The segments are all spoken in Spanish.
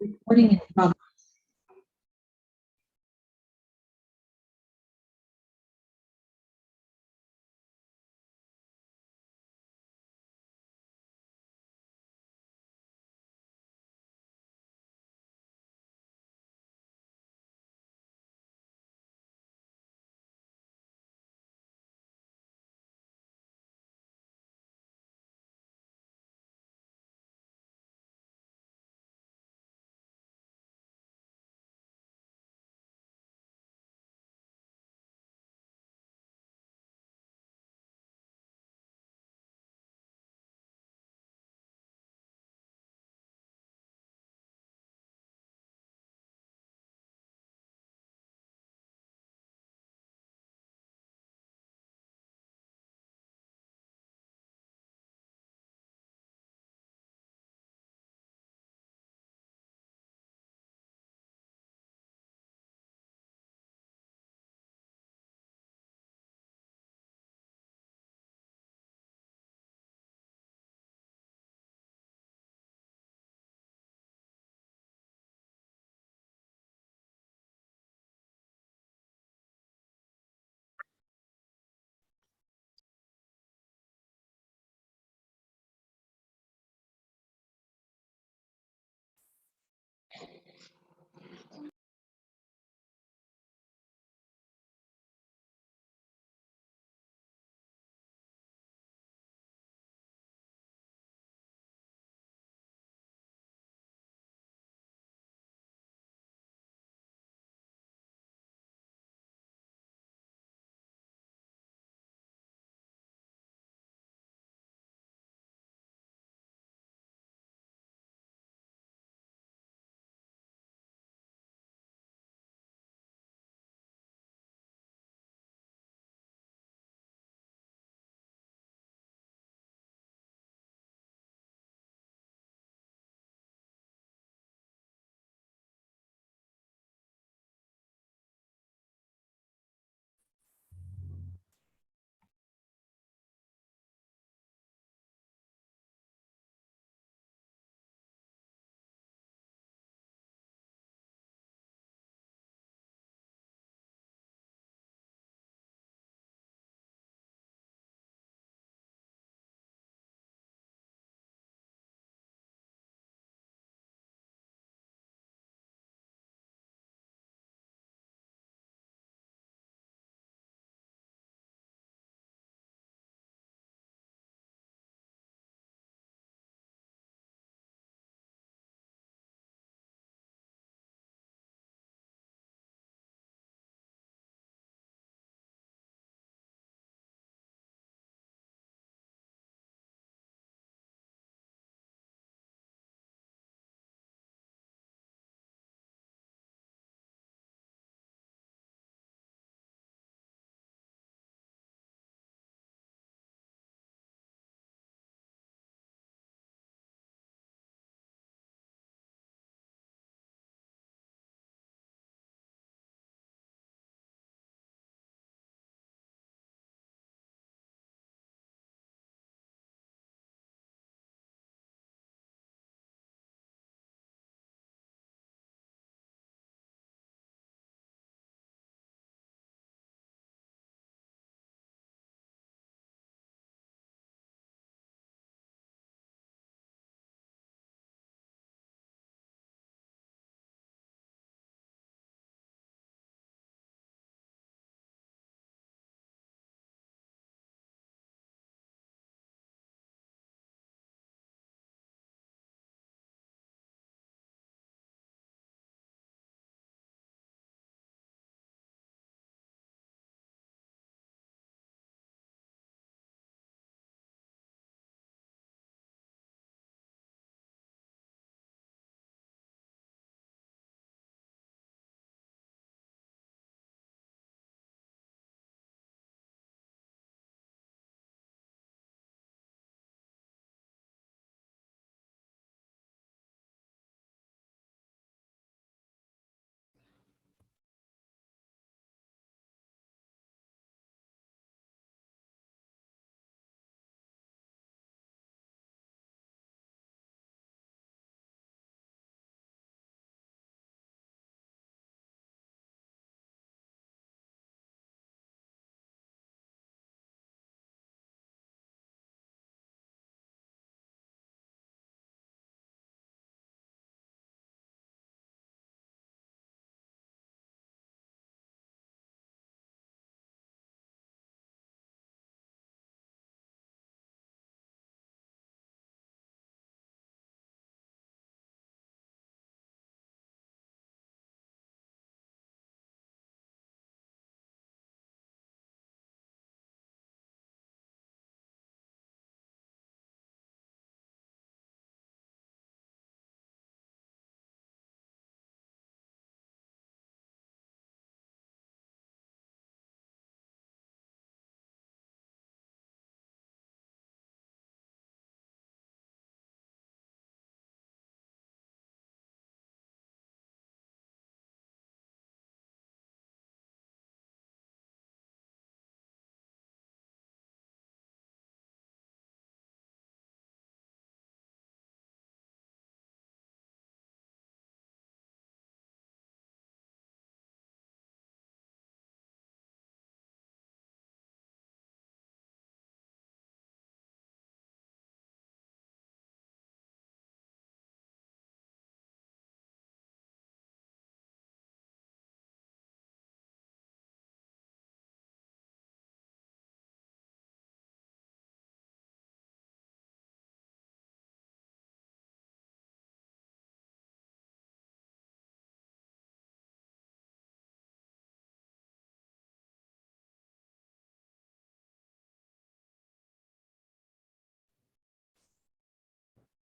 Recording in progress.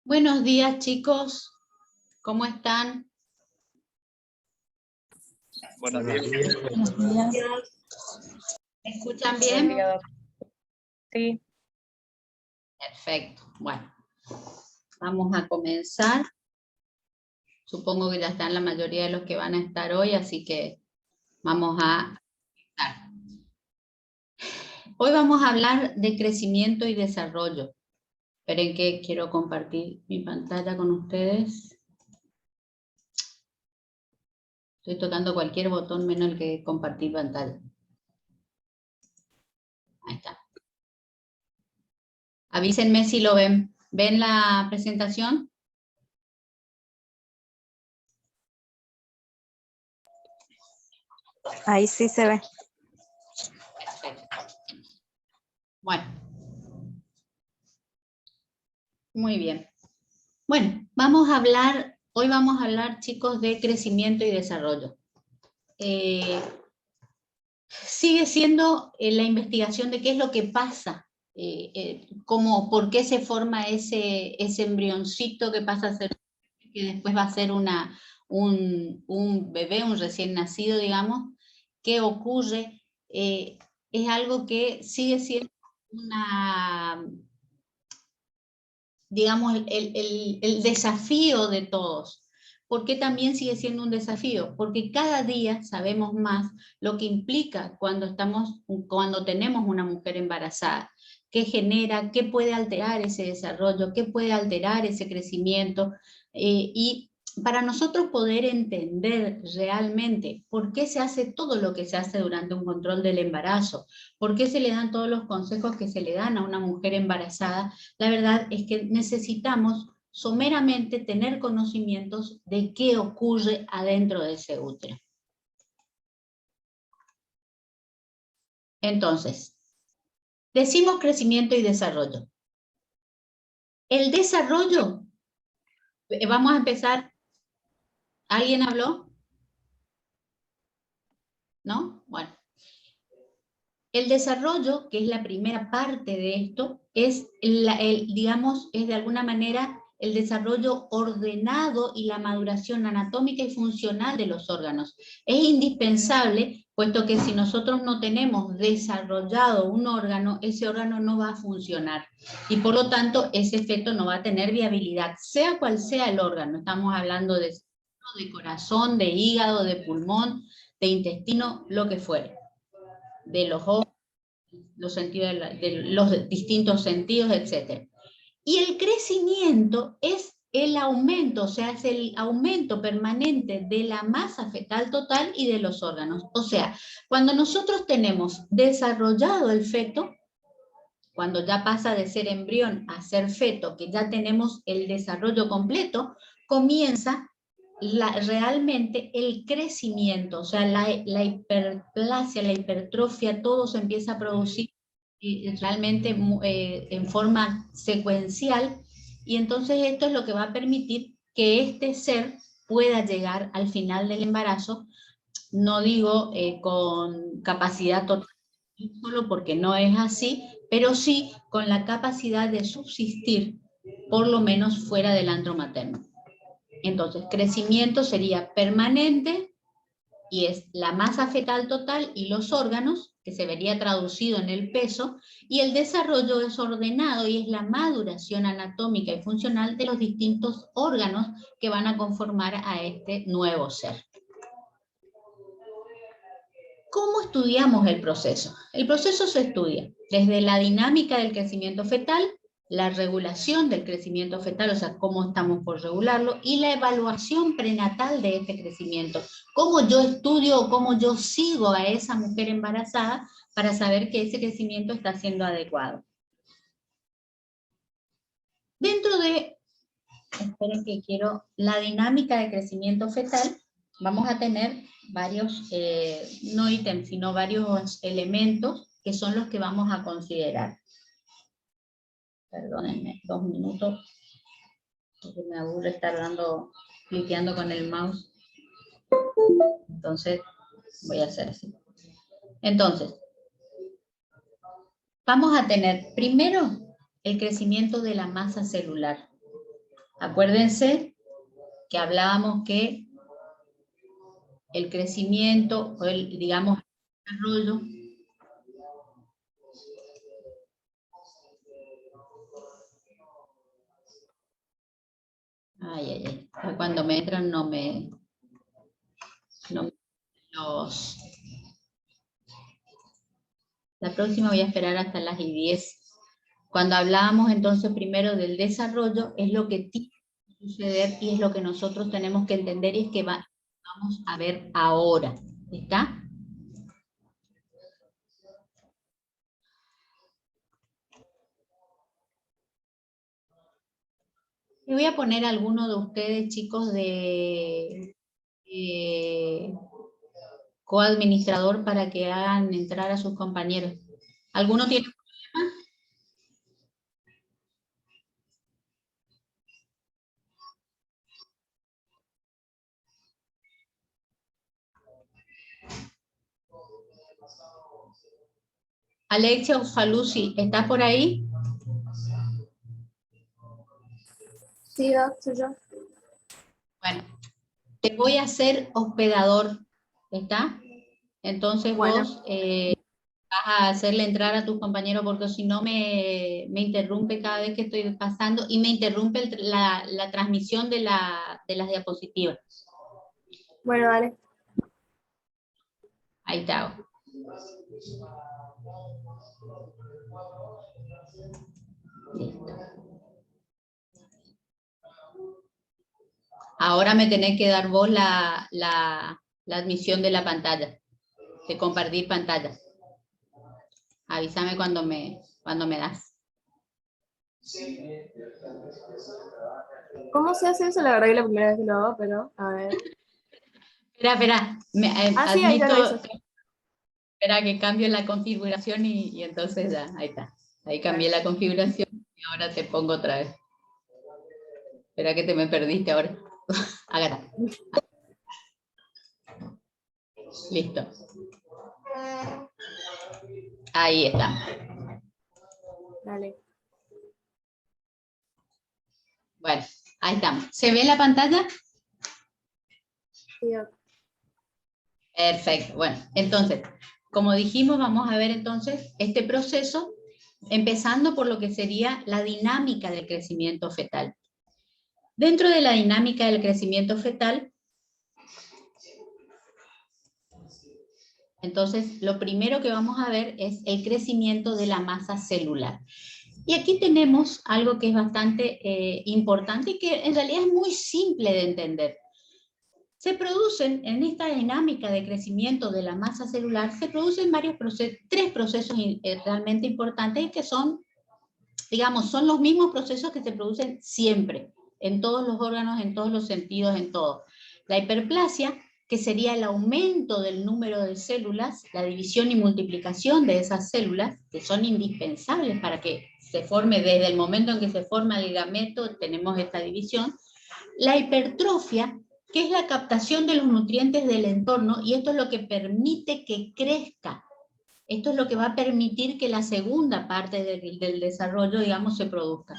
Buenos días, chicos. ¿Cómo están? Buenos días. Buenos días. ¿Me escuchan Buen bien? día, doc. Sí, Perfecto. Bueno, vamos a comenzar. Supongo que ya están la mayoría de los que van a estar hoy, así que vamos a empezar. Hoy vamos a hablar de crecimiento y desarrollo. Esperen que quiero compartir mi pantalla con ustedes. Estoy tocando cualquier botón menos el que compartir pantalla. Ahí está. Avísenme si lo ven. ¿Ven la presentación? ahí sí se ve. Perfecto. Bueno. Muy bien. Bueno, hoy vamos a hablar, chicos, de crecimiento y desarrollo. Sigue siendo la investigación de qué es lo que pasa, por qué se forma ese embrioncito que pasa a ser, que después va a ser un bebé, un recién nacido, digamos, qué ocurre. Es algo que sigue siendo digamos, el desafío de todos. ¿Por qué también sigue siendo un desafío? Porque cada día sabemos más lo que implica cuando tenemos una mujer embarazada, qué genera, qué puede alterar ese desarrollo, qué puede alterar ese crecimiento, y para nosotros poder entender realmente por qué se hace todo lo que se hace durante un control del embarazo, por qué se le dan todos los consejos que se le dan a una mujer embarazada, la verdad es que necesitamos someramente tener conocimientos de qué ocurre adentro de ese útero. Entonces, decimos crecimiento y desarrollo. El desarrollo, vamos a empezar. ¿Alguien habló? ¿No? Bueno. El desarrollo, que es la primera parte de esto, es, digamos, es de alguna manera el desarrollo ordenado y la maduración anatómica y funcional de los órganos. Es indispensable, puesto que si nosotros no tenemos desarrollado un órgano, ese órgano no va a funcionar. Y por lo tanto, ese efecto no va a tener viabilidad, sea cual sea el órgano. Estamos hablando de corazón, de hígado, de pulmón, de intestino, lo que fuere. De los ojos, de los distintos sentidos, etc. Y el crecimiento es el aumento, o sea, es el aumento permanente de la masa fetal total y de los órganos. O sea, cuando nosotros tenemos desarrollado el feto, cuando ya pasa de ser embrión a ser feto, que ya tenemos el desarrollo completo, comienza realmente el crecimiento, o sea, la hiperplasia, la hipertrofia, todo se empieza a producir realmente en forma secuencial, y entonces esto es lo que va a permitir que este ser pueda llegar al final del embarazo, no digo con capacidad total, solo porque no es así, pero sí con la capacidad de subsistir, por lo menos fuera del antro materno. Entonces, crecimiento sería permanente y es la masa fetal total y los órganos, que se vería traducido en el peso, y el desarrollo es ordenado y es la maduración anatómica y funcional de los distintos órganos que van a conformar a este nuevo ser. ¿Cómo estudiamos el proceso? El proceso se estudia desde la dinámica del crecimiento fetal, la regulación del crecimiento fetal, o sea, cómo estamos por regularlo, y la evaluación prenatal de este crecimiento. Cómo yo estudio o cómo yo sigo a esa mujer embarazada para saber que ese crecimiento está siendo adecuado. Dentro de, esperen que quiero, la dinámica de crecimiento fetal, vamos a tener varios, no ítems, sino varios elementos que son los que vamos a considerar. Perdónenme, 2 minutos, porque me aburre estar cliqueando con el mouse. Entonces, voy a hacer así. Entonces, vamos a tener primero el crecimiento de la masa celular. Acuérdense que hablábamos que el crecimiento, o el, digamos, el desarrollo, cuando me entran no me los... La próxima voy a esperar hasta las 10. Cuando hablábamos entonces primero del desarrollo, es lo que tiene que suceder y es lo que nosotros tenemos que entender y es que vamos a ver ahora. ¿Está? Le voy a poner a alguno de ustedes, chicos, de coadministrador para que hagan entrar a sus compañeros. ¿Alguno tiene problema? Alexia Ufalusi, ¿estás por ahí? Sí, soy yo. Bueno, te voy a hacer hospedador, ¿está? Entonces Bueno. vos vas a hacerle entrar a tus compañeros porque si no me interrumpe cada vez que estoy pasando y me interrumpe la transmisión de las diapositivas. Bueno, dale. Ahí está. Listo. Ahora me tenés que dar vos la admisión de la pantalla, de compartir pantalla. Avísame cuando me das. ¿Cómo se hace eso? La verdad que es la primera vez que lo hago, pero a ver. Espera. Sí, ahí ya lo hice. Espera que cambie la configuración y entonces ya, ahí está. Ahí cambié la configuración y ahora te pongo otra vez. Espera que te me perdiste ahora. Acá está. Listo. Ahí está. Dale. Bueno, ahí estamos. ¿Se ve la pantalla? Sí. Perfecto. Bueno, entonces, como dijimos, vamos a ver entonces este proceso, empezando por lo que sería la dinámica del crecimiento fetal. Dentro de la dinámica del crecimiento fetal, entonces, lo primero que vamos a ver es el crecimiento de la masa celular. Y aquí tenemos algo que es bastante importante y que en realidad es muy simple de entender. Se producen, en esta dinámica de crecimiento de la masa celular, se producen tres procesos realmente importantes y que son, digamos, son los mismos procesos que se producen siempre, en todos los órganos, en todos los sentidos, en todo. La hiperplasia, que sería el aumento del número de células, la división y multiplicación de esas células, que son indispensables para que se forme, desde el momento en que se forma el gameto, tenemos esta división. La hipertrofia, que es la captación de los nutrientes del entorno, y esto es lo que permite que crezca. Esto es lo que va a permitir que la segunda parte del desarrollo, digamos, se produzca.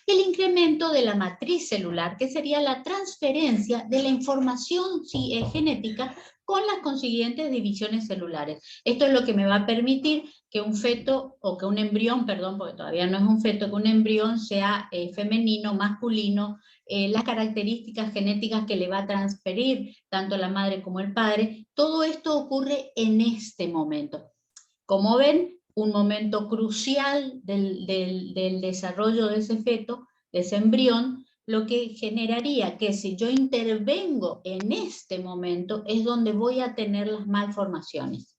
El incremento de la matriz celular, que sería la transferencia de la información genética con las consiguientes divisiones celulares. Esto es lo que me va a permitir que un feto, o que un embrión, perdón, porque todavía no es un feto, que un embrión sea femenino, masculino, las características genéticas que le va a transferir tanto la madre como el padre. Todo esto ocurre en este momento. Como ven, un momento crucial del desarrollo de ese feto, de ese embrión, lo que generaría que si yo intervengo en este momento es donde voy a tener las malformaciones.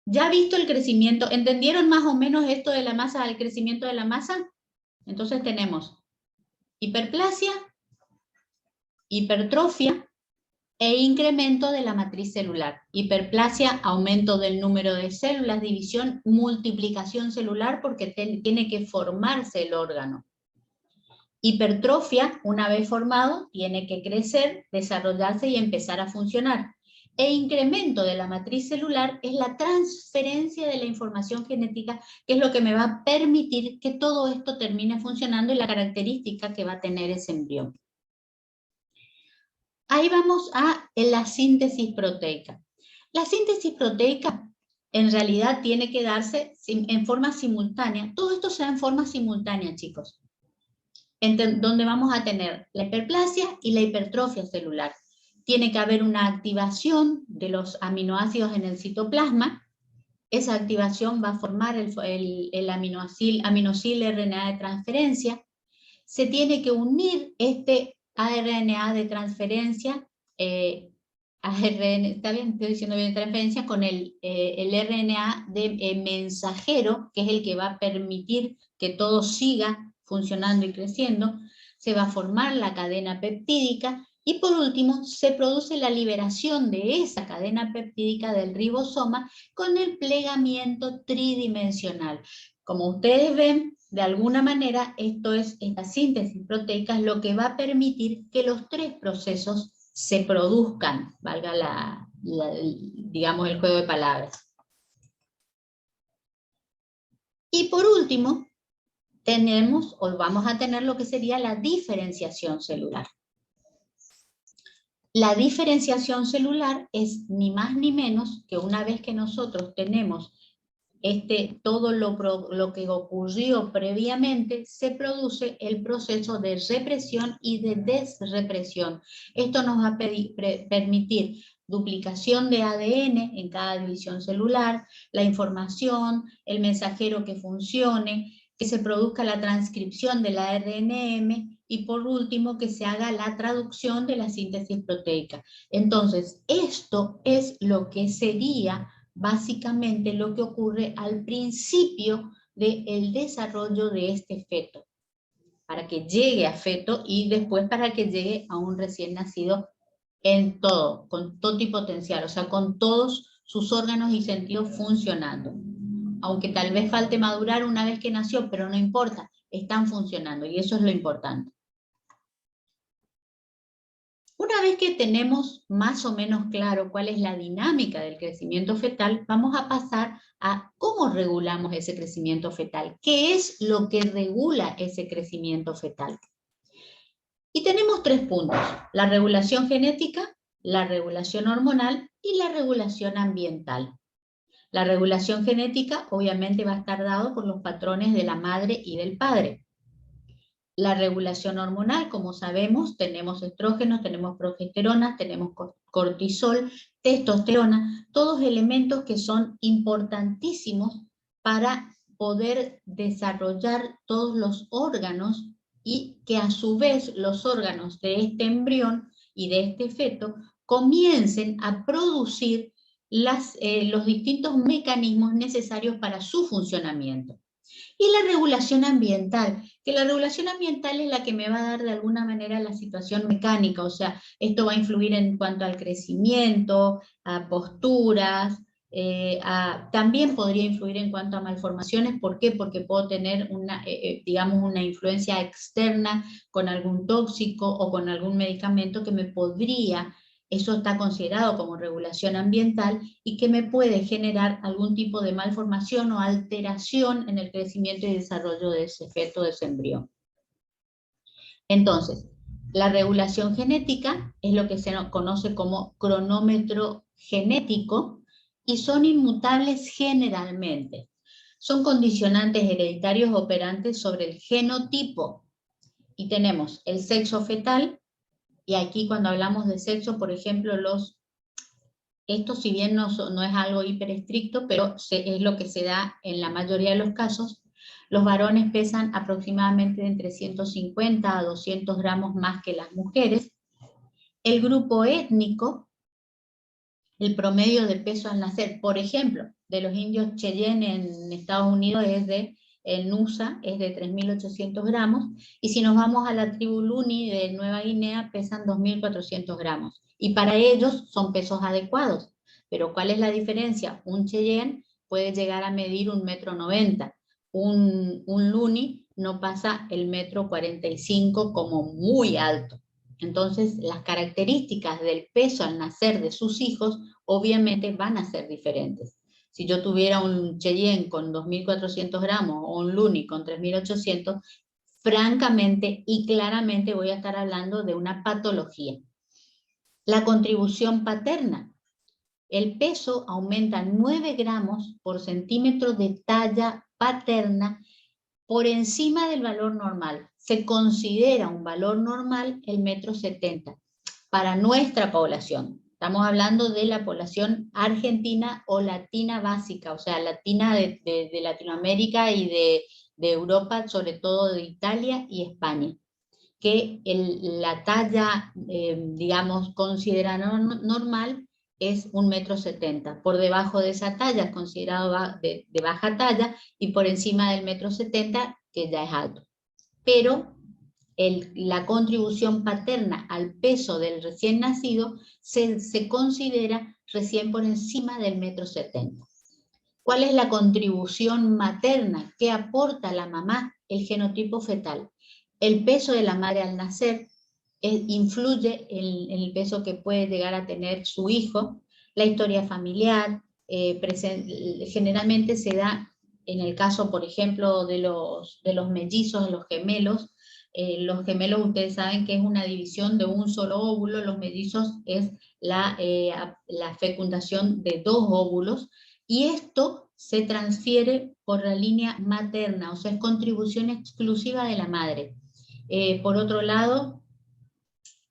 ¿Ya visto el crecimiento? ¿Entendieron más o menos esto de la masa, el crecimiento de la masa? Entonces tenemos hiperplasia, hipertrofia, e incremento de la matriz celular. Hiperplasia, aumento del número de células, división, multiplicación celular, porque tiene que formarse el órgano. Hipertrofia, una vez formado, tiene que crecer, desarrollarse y empezar a funcionar. e incremento de la matriz celular es la transferencia de la información genética, que es lo que me va a permitir que todo esto termine funcionando y la característica que va a tener ese embrión. Ahí vamos a la síntesis proteica. La síntesis proteica en realidad tiene que darse en forma simultánea. Todo esto se da en forma simultánea, chicos. Donde vamos a tener la hiperplasia y la hipertrofia celular. Tiene que haber una activación de los aminoácidos en el citoplasma. Esa activación va a formar el aminosil RNA de transferencia. Se tiene que unir este RNA de transferencia, está bien, estoy diciendo bien transferencia, con el RNA de mensajero, que es el que va a permitir que todo siga funcionando y creciendo. Se va a formar la cadena peptídica. Y por último, se produce la liberación de esa cadena peptídica del ribosoma con el plegamiento tridimensional. Como ustedes ven, de alguna manera, esta síntesis proteica es lo que va a permitir que los tres procesos se produzcan, valga digamos el juego de palabras. Y por último, vamos a tener lo que sería la diferenciación celular. La diferenciación celular es ni más ni menos que una vez que nosotros tenemos todo lo que ocurrió previamente, se produce el proceso de represión y de desrepresión. Esto nos va a permitir duplicación de ADN en cada división celular, la información, el mensajero que funcione, que se produzca la transcripción de la RNM y por último que se haga la traducción de la síntesis proteica. Entonces, esto es lo que sería básicamente lo que ocurre al principio del desarrollo de este feto, para que llegue a feto y después para que llegue a un recién nacido en todo, con totipotencial, o sea, con todos sus órganos y sentidos funcionando. Aunque tal vez falte madurar una vez que nació, pero no importa, están funcionando y eso es lo importante. Una vez que tenemos más o menos claro cuál es la dinámica del crecimiento fetal, vamos a pasar a cómo regulamos ese crecimiento fetal. ¿Qué es lo que regula ese crecimiento fetal? Y tenemos 3 puntos: la regulación genética, la regulación hormonal y la regulación ambiental. La regulación genética obviamente va a estar dado por los patrones de la madre y del padre. La regulación hormonal, como sabemos, tenemos estrógenos, tenemos progesterona, tenemos cortisol, testosterona, todos elementos que son importantísimos para poder desarrollar todos los órganos y que a su vez los órganos de este embrión y de este feto comiencen a producir los distintos mecanismos necesarios para su funcionamiento. Y la regulación ambiental, que la regulación ambiental es la que me va a dar de alguna manera la situación mecánica, o sea, esto va a influir en cuanto al crecimiento, a posturas, también podría influir en cuanto a malformaciones. ¿Por qué? Porque puedo tener digamos, una influencia externa con algún tóxico o con algún medicamento que me podría... Eso está considerado como regulación ambiental y que me puede generar algún tipo de malformación o alteración en el crecimiento y desarrollo de ese feto, de ese embrión. Entonces, la regulación genética es lo que se conoce como cronómetro genético y son inmutables generalmente. Son condicionantes hereditarios operantes sobre el genotipo. Y tenemos el sexo fetal. Y aquí cuando hablamos de sexo, por ejemplo, esto si bien no es algo hiper estricto, pero es lo que se da en la mayoría de los casos, los varones pesan aproximadamente entre 150 a 200 gramos más que las mujeres. El grupo étnico, el promedio de peso al nacer, por ejemplo, de los indios Cheyenne en Estados Unidos en USA es de 3.800 gramos, y si nos vamos a la tribu Luni de Nueva Guinea pesan 2.400 gramos, y para ellos son pesos adecuados. Pero ¿cuál es la diferencia? Un Cheyenne puede llegar a medir 1,90 m, un Luni no pasa el 1,45 m como muy alto. Entonces las características del peso al nacer de sus hijos obviamente van a ser diferentes. Si yo tuviera un Cheyenne con 2.400 gramos o un Luni con 3.800, francamente y claramente voy a estar hablando de una patología. La contribución paterna. El peso aumenta 9 gramos por centímetro de talla paterna por encima del valor normal. Se considera un valor normal el 1,70 m para nuestra población. Estamos hablando de la población argentina o latina básica, o sea, latina de Latinoamérica y de Europa, sobre todo de Italia y España, que la talla, digamos, considerada normal es 1,70 m. Por debajo de esa talla es considerado de baja talla y por encima del 1,70 m, que ya es alto. Pero la contribución paterna al peso del recién nacido se considera recién por encima del 1,70 m. ¿Cuál es la contribución materna? ¿Qué aporta la mamá? El genotipo fetal. El peso de la madre al nacer influye en el peso que puede llegar a tener su hijo, la historia familiar, generalmente se da en el caso, por ejemplo, de los mellizos, de los gemelos. Los gemelos, ustedes saben que es una división de un solo óvulo, los mellizos es la fecundación de 2 óvulos, y esto se transfiere por la línea materna, o sea, es contribución exclusiva de la madre. Por otro lado,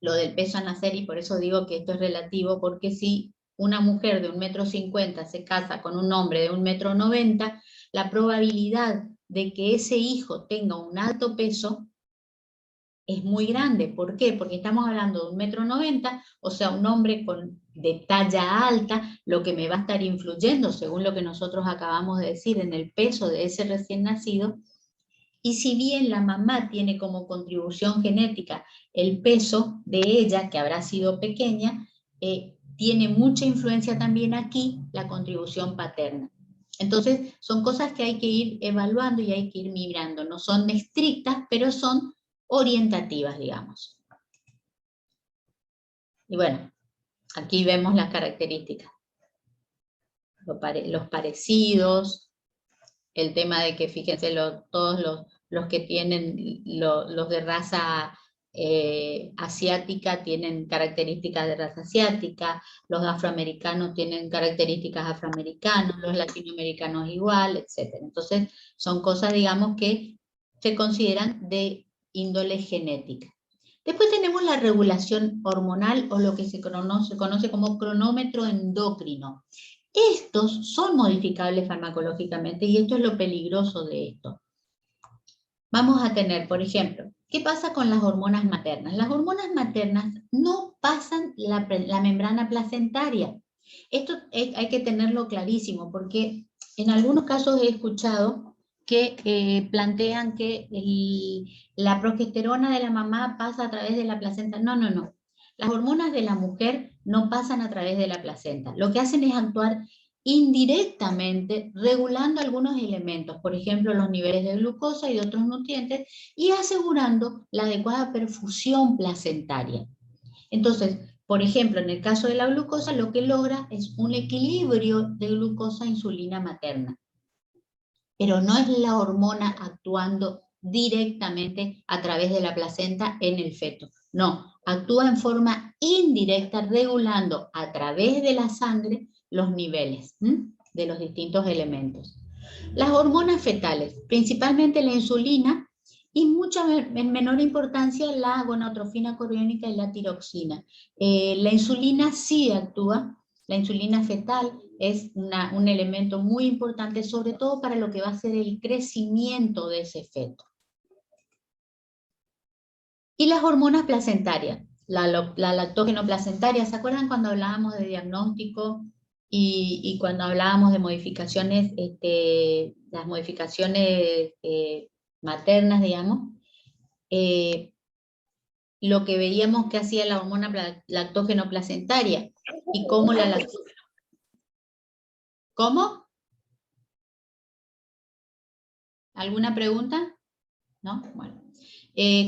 lo del peso al nacer, y por eso digo que esto es relativo, porque si una mujer de 1,50 m se casa con un hombre de 1,90 m, la probabilidad de que ese hijo tenga un alto peso es muy grande. ¿Por qué? Porque estamos hablando de 1,90 m, o sea, un hombre de talla alta, lo que me va a estar influyendo, según lo que nosotros acabamos de decir, en el peso de ese recién nacido. Y si bien la mamá tiene como contribución genética el peso de ella, que habrá sido pequeña, tiene mucha influencia también aquí la contribución paterna. Entonces, son cosas que hay que ir evaluando y hay que ir mirando. No son estrictas, pero son orientativas, digamos. Y bueno, aquí vemos las características. Los parecidos, el tema de que, fíjense, todos los que tienen, los de raza asiática tienen características de raza asiática, los afroamericanos tienen características afroamericanas, los latinoamericanos igual, etc. Entonces, son cosas, digamos, que se consideran de índole genética. Después tenemos la regulación hormonal, o lo que se conoce como cronómetro endocrino. Estos son modificables farmacológicamente, y esto es lo peligroso de esto. Vamos a tener, por ejemplo, ¿qué pasa con las hormonas maternas? Las hormonas maternas no pasan la membrana placentaria. Esto hay que tenerlo clarísimo, porque en algunos casos he escuchado que plantean que la progesterona de la mamá pasa a través de la placenta. No, no, no. Las hormonas de la mujer no pasan a través de la placenta. Lo que hacen es actuar indirectamente regulando algunos elementos, por ejemplo, los niveles de glucosa y de otros nutrientes, y asegurando la adecuada perfusión placentaria. Entonces, por ejemplo, en el caso de la glucosa, lo que logra es un equilibrio de glucosa-insulina materna. Pero no es la hormona actuando directamente a través de la placenta en el feto. No, actúa en forma indirecta, regulando a través de la sangre los niveles de los distintos elementos. Las hormonas fetales, principalmente la insulina, y en menor importancia la gonadotrofina coriónica y la tiroxina. La insulina sí actúa, la insulina fetal es un elemento muy importante, sobre todo para lo que va a ser el crecimiento de ese feto. Y las hormonas placentarias, la lactógeno placentaria, ¿se acuerdan cuando hablábamos de diagnóstico y cuando hablábamos de modificaciones, las modificaciones maternas, digamos? Lo que veíamos que hacía la hormona lactógeno placentaria y cómo la lactógeno. ¿Cómo? ¿Alguna pregunta? ¿No? Bueno.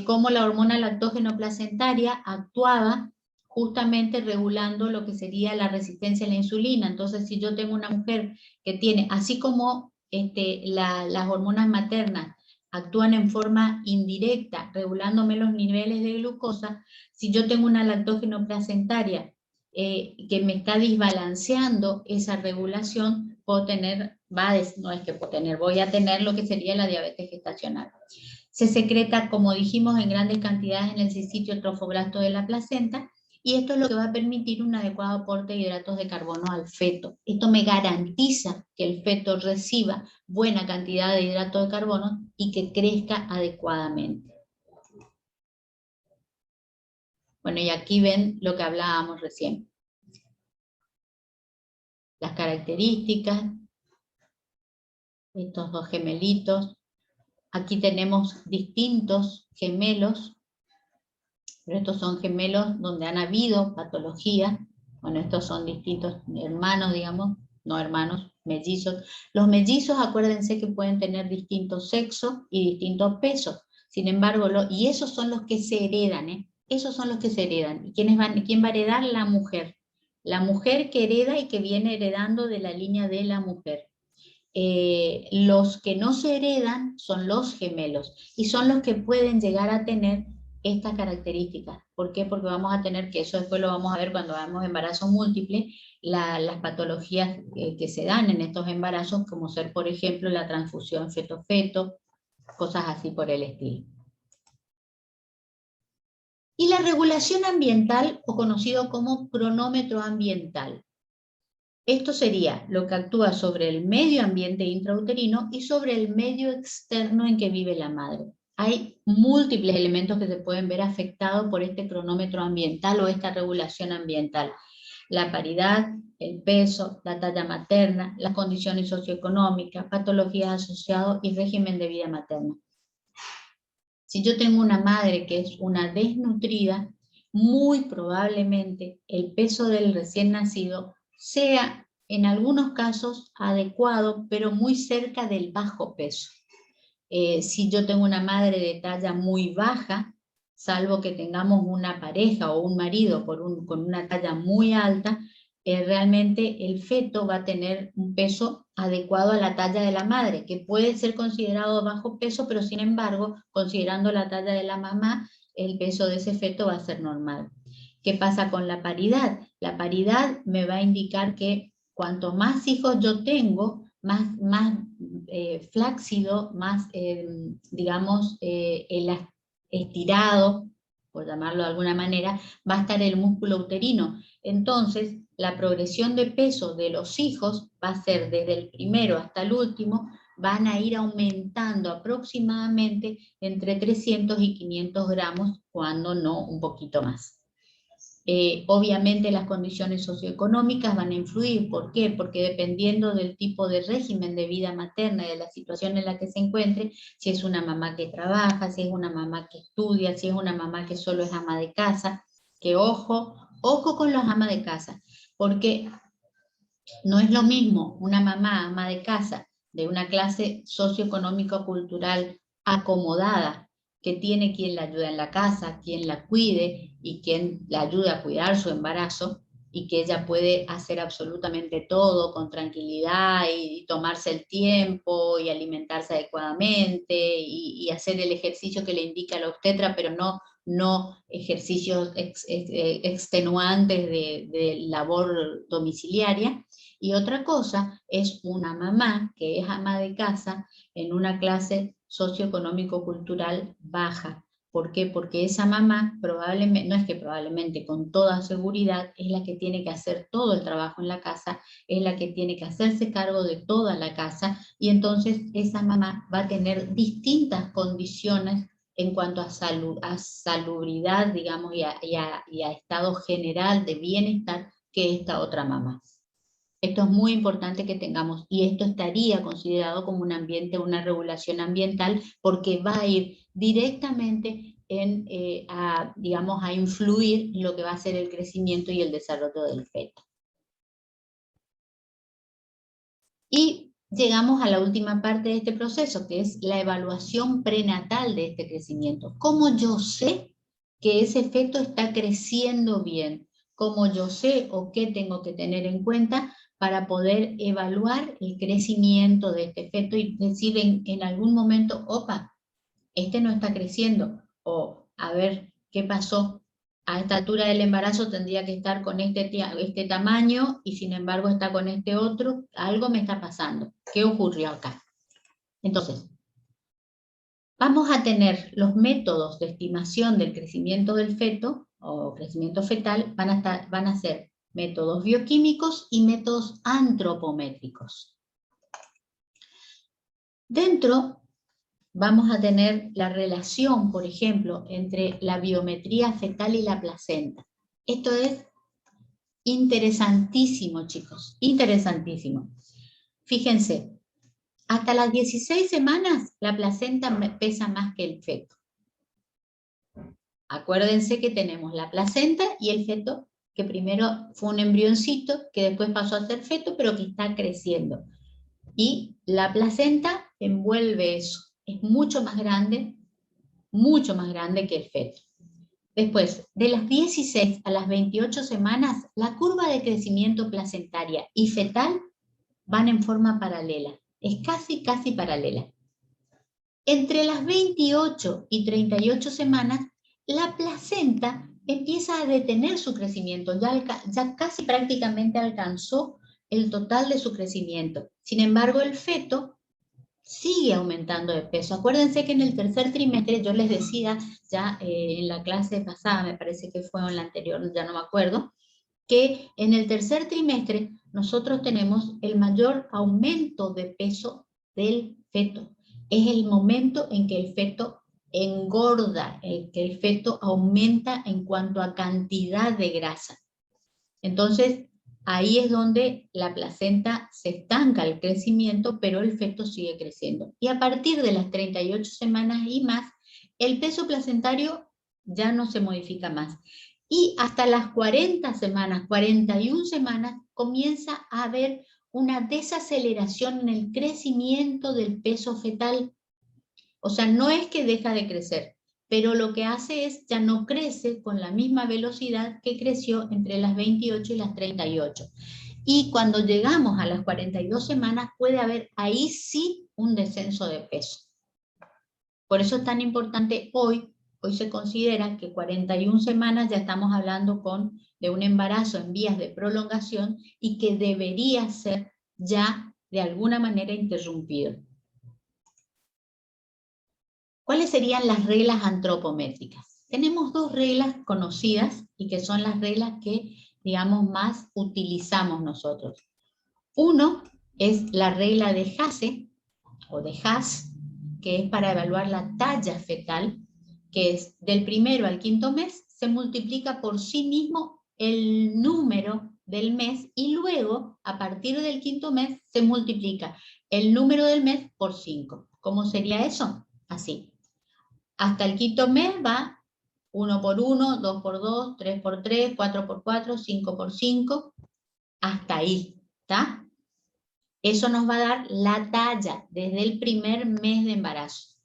Cómo la hormona lactógeno placentaria actuaba justamente regulando lo que sería la resistencia a la insulina. Entonces, si yo tengo una mujer que tiene, así como las hormonas maternas actúan en forma indirecta, regulándome los niveles de glucosa, si yo tengo una lactógeno placentaria que me está desbalanceando esa regulación, puedo tener, voy a tener lo que sería la diabetes gestacional. Se secreta, como dijimos, en grandes cantidades en el sitio trofoblasto de la placenta, y esto es lo que va a permitir un adecuado aporte de hidratos de carbono al feto. Esto me garantiza que el feto reciba buena cantidad de hidratos de carbono y que crezca adecuadamente. Bueno, y aquí ven lo que hablábamos recién. Las características, estos dos gemelitos. Aquí tenemos distintos gemelos, pero estos son gemelos donde han habido patología. Bueno, estos son distintos hermanos, digamos, no hermanos, mellizos. Los mellizos, acuérdense que pueden tener distintos sexos y distintos pesos. Sin embargo, y esos son los que se heredan, ¿eh? Esos son los que se heredan. ¿Y quién va a heredar? La mujer. La mujer que hereda y que viene heredando de la línea de la mujer. Los que no se heredan son los gemelos y son los que pueden llegar a tener estas características. ¿Por qué? Porque vamos a tener, que eso después lo vamos a ver cuando hagamos embarazo múltiple, las patologías que se dan en estos embarazos, como ser, por ejemplo, la transfusión feto-feto, cosas así por el estilo. Y la regulación ambiental, o conocido como cronómetro ambiental. Esto sería lo que actúa sobre el medio ambiente intrauterino y sobre el medio externo en que vive la madre. Hay múltiples elementos que se pueden ver afectados por este cronómetro ambiental o esta regulación ambiental. La paridad, el peso, la talla materna, las condiciones socioeconómicas, patologías asociadas y régimen de vida materna. Si yo tengo una madre que es una desnutrida, muy probablemente el peso del recién nacido sea en algunos casos adecuado, pero muy cerca del bajo peso. Si yo tengo una madre de talla muy baja, salvo que tengamos una pareja o un marido con una talla muy alta, realmente el feto va a tener un peso adecuado a la talla de la madre, que puede ser considerado bajo peso, pero sin embargo, considerando la talla de la mamá, el peso de ese feto va a ser normal. ¿Qué pasa con la paridad? La paridad me va a indicar que cuanto más hijos yo tengo, más flácido, más, digamos, estirado, por llamarlo de alguna manera, va a estar el músculo uterino. Entonces, la progresión de peso de los hijos va a ser desde el primero hasta el último, van a ir aumentando aproximadamente entre 300 y 500 gramos, cuando no un poquito más. Obviamente las condiciones socioeconómicas van a influir. ¿Por qué? Porque dependiendo del tipo de régimen de vida materna y de la situación en la que se encuentre, si es una mamá que trabaja, si es una mamá que estudia, si es una mamá que solo es ama de casa, que ojo con los amas de casa, porque no es lo mismo una mamá ama de casa de una clase socioeconómico-cultural acomodada, que tiene quien la ayuda en la casa, quien la cuide y quien la ayuda a cuidar su embarazo, y que ella puede hacer absolutamente todo con tranquilidad y tomarse el tiempo y alimentarse adecuadamente y hacer el ejercicio que le indica la obstetra, pero no ejercicios extenuantes de labor domiciliaria. Y otra cosa es una mamá que es ama de casa en una clase socioeconómico-cultural baja. ¿Por qué? Porque esa mamá probablemente, no es que probablemente, con toda seguridad, es la que tiene que hacer todo el trabajo en la casa, es la que tiene que hacerse cargo de toda la casa, y entonces esa mamá va a tener distintas condiciones en cuanto a salubridad, digamos, y a estado general de bienestar que esta otra mamá. Esto es muy importante que tengamos, y esto estaría considerado como un ambiente, una regulación ambiental, porque va a ir directamente digamos, a influir en lo que va a ser el crecimiento y el desarrollo del feto. Y llegamos a la última parte de este proceso, que es la evaluación prenatal de este crecimiento. ¿Cómo yo sé que ese feto está creciendo bien? cómo yo sé o qué tengo que tener en cuenta para poder evaluar el crecimiento de este feto y decir en algún momento, opa, este no está creciendo, o a ver qué pasó. A esta altura del embarazo tendría que estar con este tamaño y sin embargo está con este otro, algo me está pasando. ¿Qué ocurrió acá? Entonces, vamos a tener los métodos de estimación del crecimiento del feto o crecimiento fetal, van a ser métodos bioquímicos y métodos antropométricos. Dentro vamos a tener la relación, por ejemplo, entre la biometría fetal y la placenta. Esto es interesantísimo, chicos, interesantísimo. Fíjense, hasta las 16 semanas la placenta pesa más que el feto. Acuérdense que tenemos la placenta y el feto, que primero fue un embrioncito, que después pasó a ser feto, pero que está creciendo. Y la placenta envuelve eso. Es mucho más grande que el feto. Después, de las 16 a las 28 semanas, la curva de crecimiento placentaria y fetal van en forma paralela. Es casi paralela. Entre las 28 y 38 semanas, la placenta empieza a detener su crecimiento, ya casi prácticamente alcanzó el total de su crecimiento. Sin embargo, el feto sigue aumentando de peso. Acuérdense que en el tercer trimestre, yo les decía ya en la clase pasada, me parece que fue en la anterior, ya no me acuerdo, que en el tercer trimestre nosotros tenemos el mayor aumento de peso del feto. Es el momento en que el feto engorda, en que el feto aumenta en cuanto a cantidad de grasa. Entonces, ahí es donde la placenta se estanca el crecimiento, pero el feto sigue creciendo. Y a partir de las 38 semanas y más, el peso placentario ya no se modifica más. Y hasta las 40 semanas, 41 semanas, comienza a haber una desaceleración en el crecimiento del peso fetal. O sea, no es que deja de crecer, pero lo que hace es ya no crece con la misma velocidad que creció entre las 28 y las 38. Y cuando llegamos a las 42 semanas puede haber ahí sí un descenso de peso. Por eso es tan importante hoy se considera que 41 semanas ya estamos hablando de un embarazo en vías de prolongación y que debería ser ya de alguna manera interrumpido. ¿Cuáles serían las reglas antropométricas? Tenemos dos reglas conocidas y que son las reglas que, digamos, más utilizamos nosotros. Uno es la regla de Hasse, o de Haas, que es para evaluar la talla fetal, que es del primero al quinto mes, se multiplica por sí mismo el número del mes y luego, a partir del quinto mes, se multiplica el número del mes por 5. ¿Cómo sería eso? Así. Hasta el quinto mes va 1 por 1, 2 por 2, 3 por 3, 4 por 4, 5 por 5, hasta ahí, ¿está? Eso nos va a dar la talla desde el primer mes de embarazo.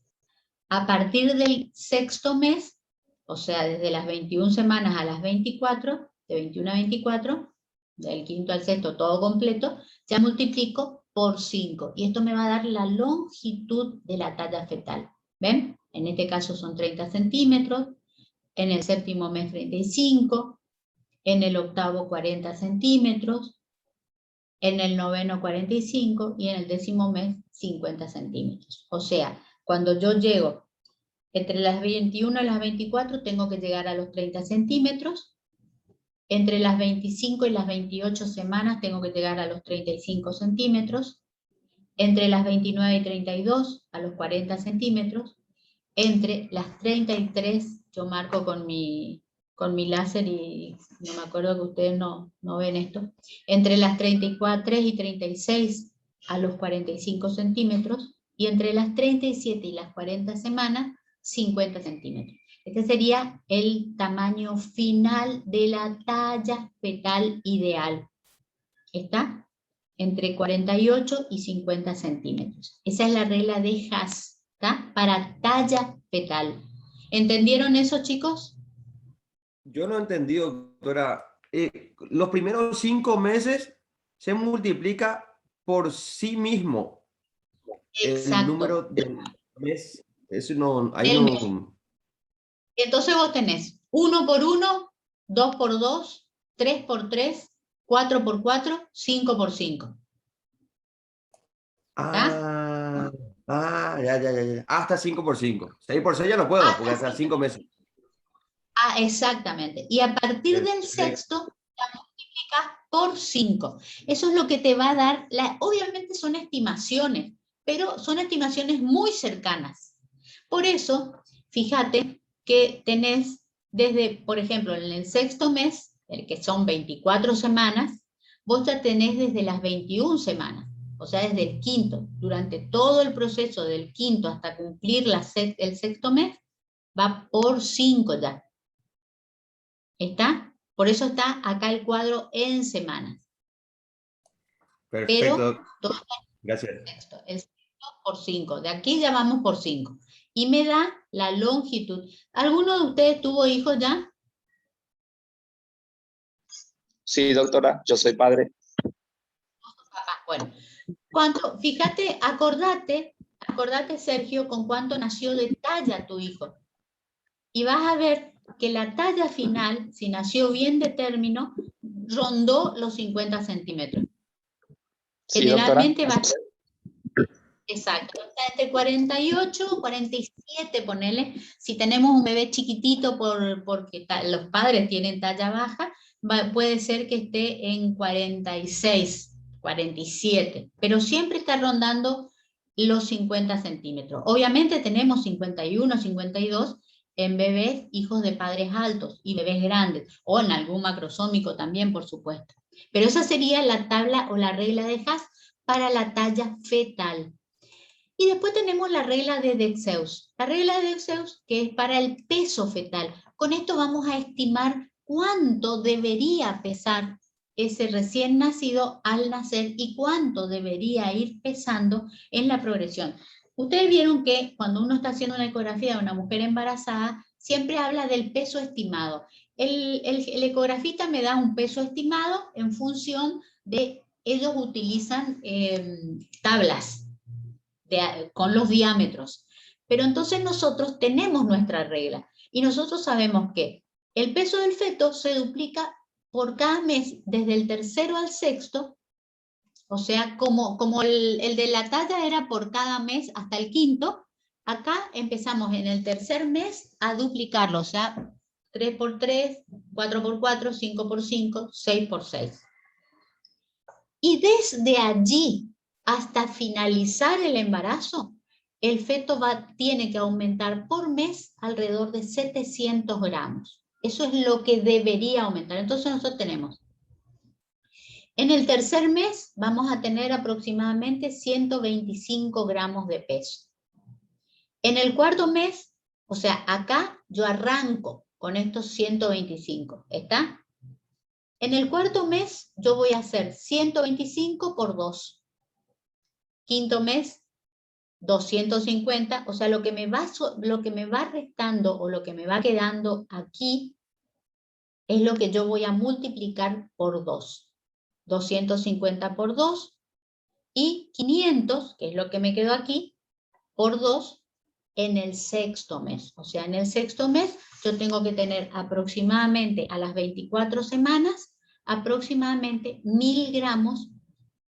A partir del sexto mes, o sea, desde las 21 semanas a las 24, de 21 a 24, del quinto al sexto todo completo, ya multiplico por 5. Y esto me va a dar la longitud de la talla fetal. ¿Ven? En este caso son 30 centímetros, en el séptimo mes 35, en el octavo 40 centímetros, en el noveno 45 y en el décimo mes 50 centímetros. O sea, cuando yo llego entre las 21 y las 24 tengo que llegar a los 30 centímetros, entre las 25 y las 28 semanas tengo que llegar a los 35 centímetros, entre las 29 y 32 a los 40 centímetros, entre las 33, yo marco con mi láser y no me acuerdo que ustedes no ven esto, entre las 34 y 36 a los 45 centímetros y entre las 37 y las 40 semanas, 50 centímetros. Este sería el tamaño final de la talla fetal ideal. ¿Está? Entre 48 y 50 centímetros. Esa es la regla de Haas. ¿Está? Para talla fetal. ¿Entendieron eso, chicos? Yo no entendí, doctora, los primeros 5 meses se multiplica por sí mismo. El Exacto. número del mes. Eso no, ahí Del mes. no. Entonces vos tenés 1 por 1, 2 por 2, 3 por 3, 4 por 4, 5 por 5. ¿Está? Ya. Hasta 5 por 5. 6 por 6 ya no puedo, porque hasta 5 meses. Exactamente. Y a partir del Perfecto. sexto, la multiplicas por 5. Eso es lo que te va a dar, obviamente son estimaciones, pero son estimaciones muy cercanas. Por eso, fíjate que tenés desde, por ejemplo, en el sexto mes, el que son 24 semanas, vos ya tenés desde las 21 semanas, o sea, desde el quinto. Durante todo el proceso del quinto hasta cumplir el sexto mes, va por 5 ya. ¿Está? Por eso está acá el cuadro en semanas. Perfecto. Pero Gracias. el sexto por 5. De aquí ya vamos por 5. Y me da la longitud. ¿Alguno de ustedes tuvo hijos ya? Sí, doctora, yo soy padre. Bueno, fíjate, acordate, Sergio, con cuánto nació de talla tu hijo. Y vas a ver que la talla final, si nació bien de término, rondó los 50 centímetros. Sí, Generalmente doctora. va a ser. Exacto, está entre 48, 47, ponele. Si tenemos un bebé chiquitito porque los padres tienen talla baja, puede ser que esté en 46, 47, pero siempre está rondando los 50 centímetros. Obviamente tenemos 51, 52 en bebés hijos de padres altos y bebés grandes, o en algún macrosómico también, por supuesto. Pero esa sería la tabla o la regla de Haas para la talla fetal. Y después tenemos la regla de Dexeus. La regla de Dexeus, que es para el peso fetal. Con esto vamos a estimar cuánto debería pesar ese recién nacido al nacer y cuánto debería ir pesando en la progresión. Ustedes vieron que cuando uno está haciendo una ecografía de una mujer embarazada, siempre habla del peso estimado. El ecografista me da un peso estimado en función de, ellos utilizan tablas con los diámetros. Pero entonces nosotros tenemos nuestra regla y nosotros sabemos que el peso del feto se duplica por cada mes desde el tercero al sexto, o sea, como el de la talla era por cada mes hasta el quinto, acá empezamos en el tercer mes a duplicarlo, o sea, 3 por 3, 4 por 4, 5 por 5, 6 por 6. Y desde allí hasta finalizar el embarazo, el feto tiene que aumentar por mes alrededor de 700 gramos. Eso es lo que debería aumentar. Entonces nosotros tenemos, en el tercer mes vamos a tener aproximadamente 125 gramos de peso. En el cuarto mes, o sea, acá yo arranco con estos 125, ¿está? En el cuarto mes yo voy a hacer 125 por 2. Quinto mes, 250, o sea, lo que me va restando o lo que me va quedando aquí es lo que yo voy a multiplicar por 2. 250 por 2 y 500, que es lo que me quedó aquí, por 2 en el sexto mes. O sea, en el sexto mes yo tengo que tener aproximadamente a las 24 semanas, aproximadamente 1000 gramos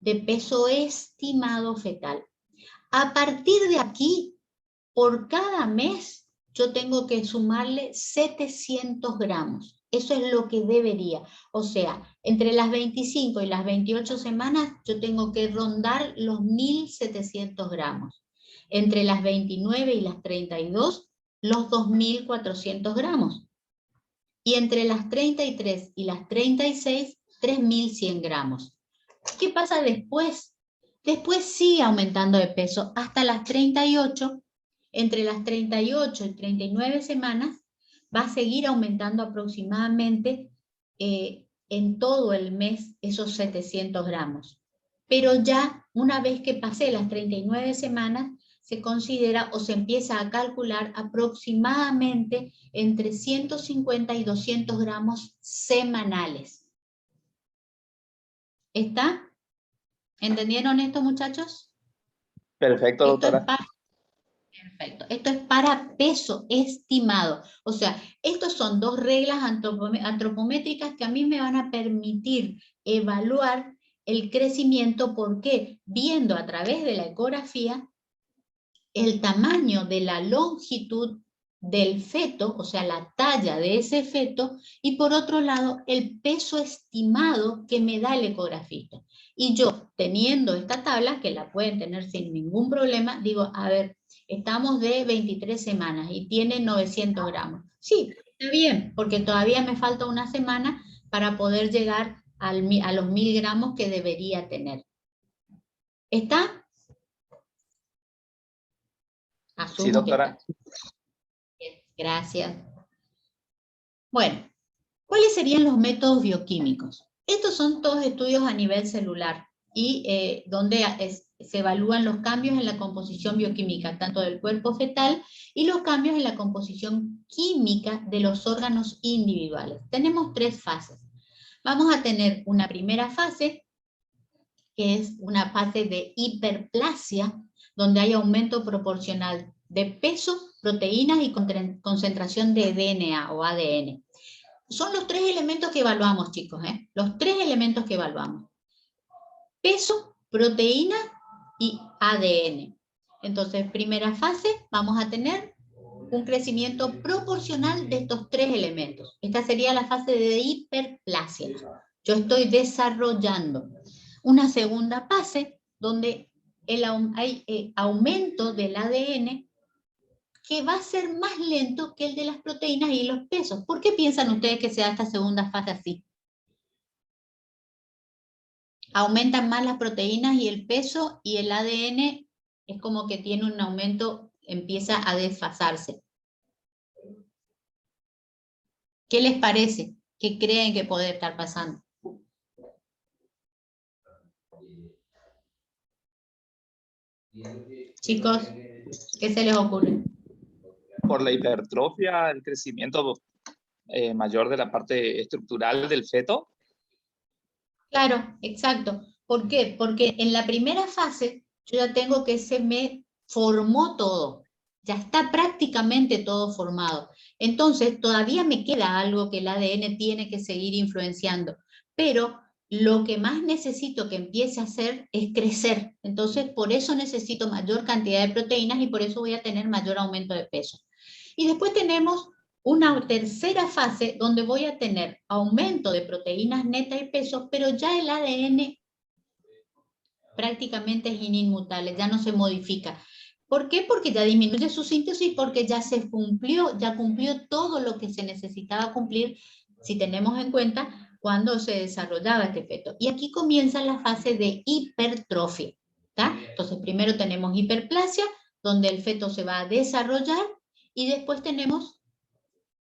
de peso estimado fetal. A partir de aquí, por cada mes, yo tengo que sumarle 700 gramos. Eso es lo que debería. O sea, entre las 25 y las 28 semanas, yo tengo que rondar los 1700 gramos. Entre las 29 y las 32, los 2400 gramos. Y entre las 33 y las 36, 3100 gramos. ¿Qué pasa después? Después sigue aumentando de peso hasta las 38, entre las 38 y 39 semanas, va a seguir aumentando aproximadamente en todo el mes esos 700 gramos. Pero ya una vez que pasé las 39 semanas, se considera o se empieza a calcular aproximadamente entre 150 y 200 gramos semanales. ¿Está? ¿Entendieron esto, muchachos? Perfecto, Esto es doctora. Perfecto. Esto es para peso estimado. O sea, estos son dos reglas antropométricas que a mí me van a permitir evaluar el crecimiento. ¿Por qué? Viendo a través de la ecografía el tamaño de la longitud del feto, o sea, la talla de ese feto, y por otro lado, el peso estimado que me da el ecografista. Y yo, teniendo esta tabla, que la pueden tener sin ningún problema, digo, a ver, estamos de 23 semanas y tiene 900 gramos. Sí, está bien, porque todavía me falta una semana para poder llegar a los 1000 gramos que debería tener. ¿Está? Sí, Asumo que doctora. está. Bien, gracias. Bueno, ¿cuáles serían los métodos bioquímicos? Estos son todos estudios a nivel celular y donde se evalúan los cambios en la composición bioquímica, tanto del cuerpo fetal y los cambios en la composición química de los órganos individuales. Tenemos tres fases. Vamos a tener una primera fase, que es una fase de hiperplasia, donde hay aumento proporcional de peso, proteínas y concentración de DNA o ADN. Son los tres elementos que evaluamos, chicos, ¿eh? Los tres elementos que evaluamos. Peso, proteína y ADN. Entonces, primera fase, vamos a tener un crecimiento proporcional de estos tres elementos. Esta sería la fase de hiperplasia. Yo estoy desarrollando. Una segunda fase, donde hay aumento del ADN, que va a ser más lento que el de las proteínas y los pesos. ¿Por qué piensan ustedes que se da esta segunda fase así? Aumentan más las proteínas y el peso, y el ADN es como que tiene un aumento, empieza a desfasarse. ¿Qué les parece? ¿Qué creen que puede estar pasando? Chicos, ¿qué se les ocurre? Por la hipertrofia, el crecimiento mayor de la parte estructural del feto. Claro, exacto. ¿Por qué? Porque en la primera fase yo ya tengo que se me formó todo. Ya está prácticamente todo formado. Entonces todavía me queda algo que el ADN tiene que seguir influenciando. Pero lo que más necesito que empiece a hacer es crecer. Entonces por eso necesito mayor cantidad de proteínas y por eso voy a tener mayor aumento de peso. Y después tenemos una tercera fase donde voy a tener aumento de proteínas netas y peso, pero ya el ADN prácticamente es inmutable, ya no se modifica. ¿Por qué? Porque ya disminuye su síntesis, porque ya se cumplió, ya cumplió todo lo que se necesitaba cumplir, si tenemos en cuenta cuando se desarrollaba este feto. Y aquí comienza la fase de hipertrofia. ¿Tá? Entonces primero tenemos hiperplasia, donde el feto se va a desarrollar, y después tenemos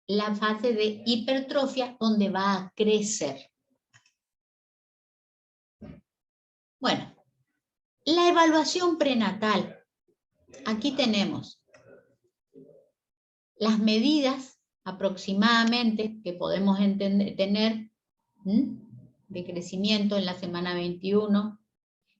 la fase de hipertrofia, donde va a crecer. Bueno, la evaluación prenatal. Aquí tenemos las medidas aproximadamente que podemos tener de crecimiento en la semana 21.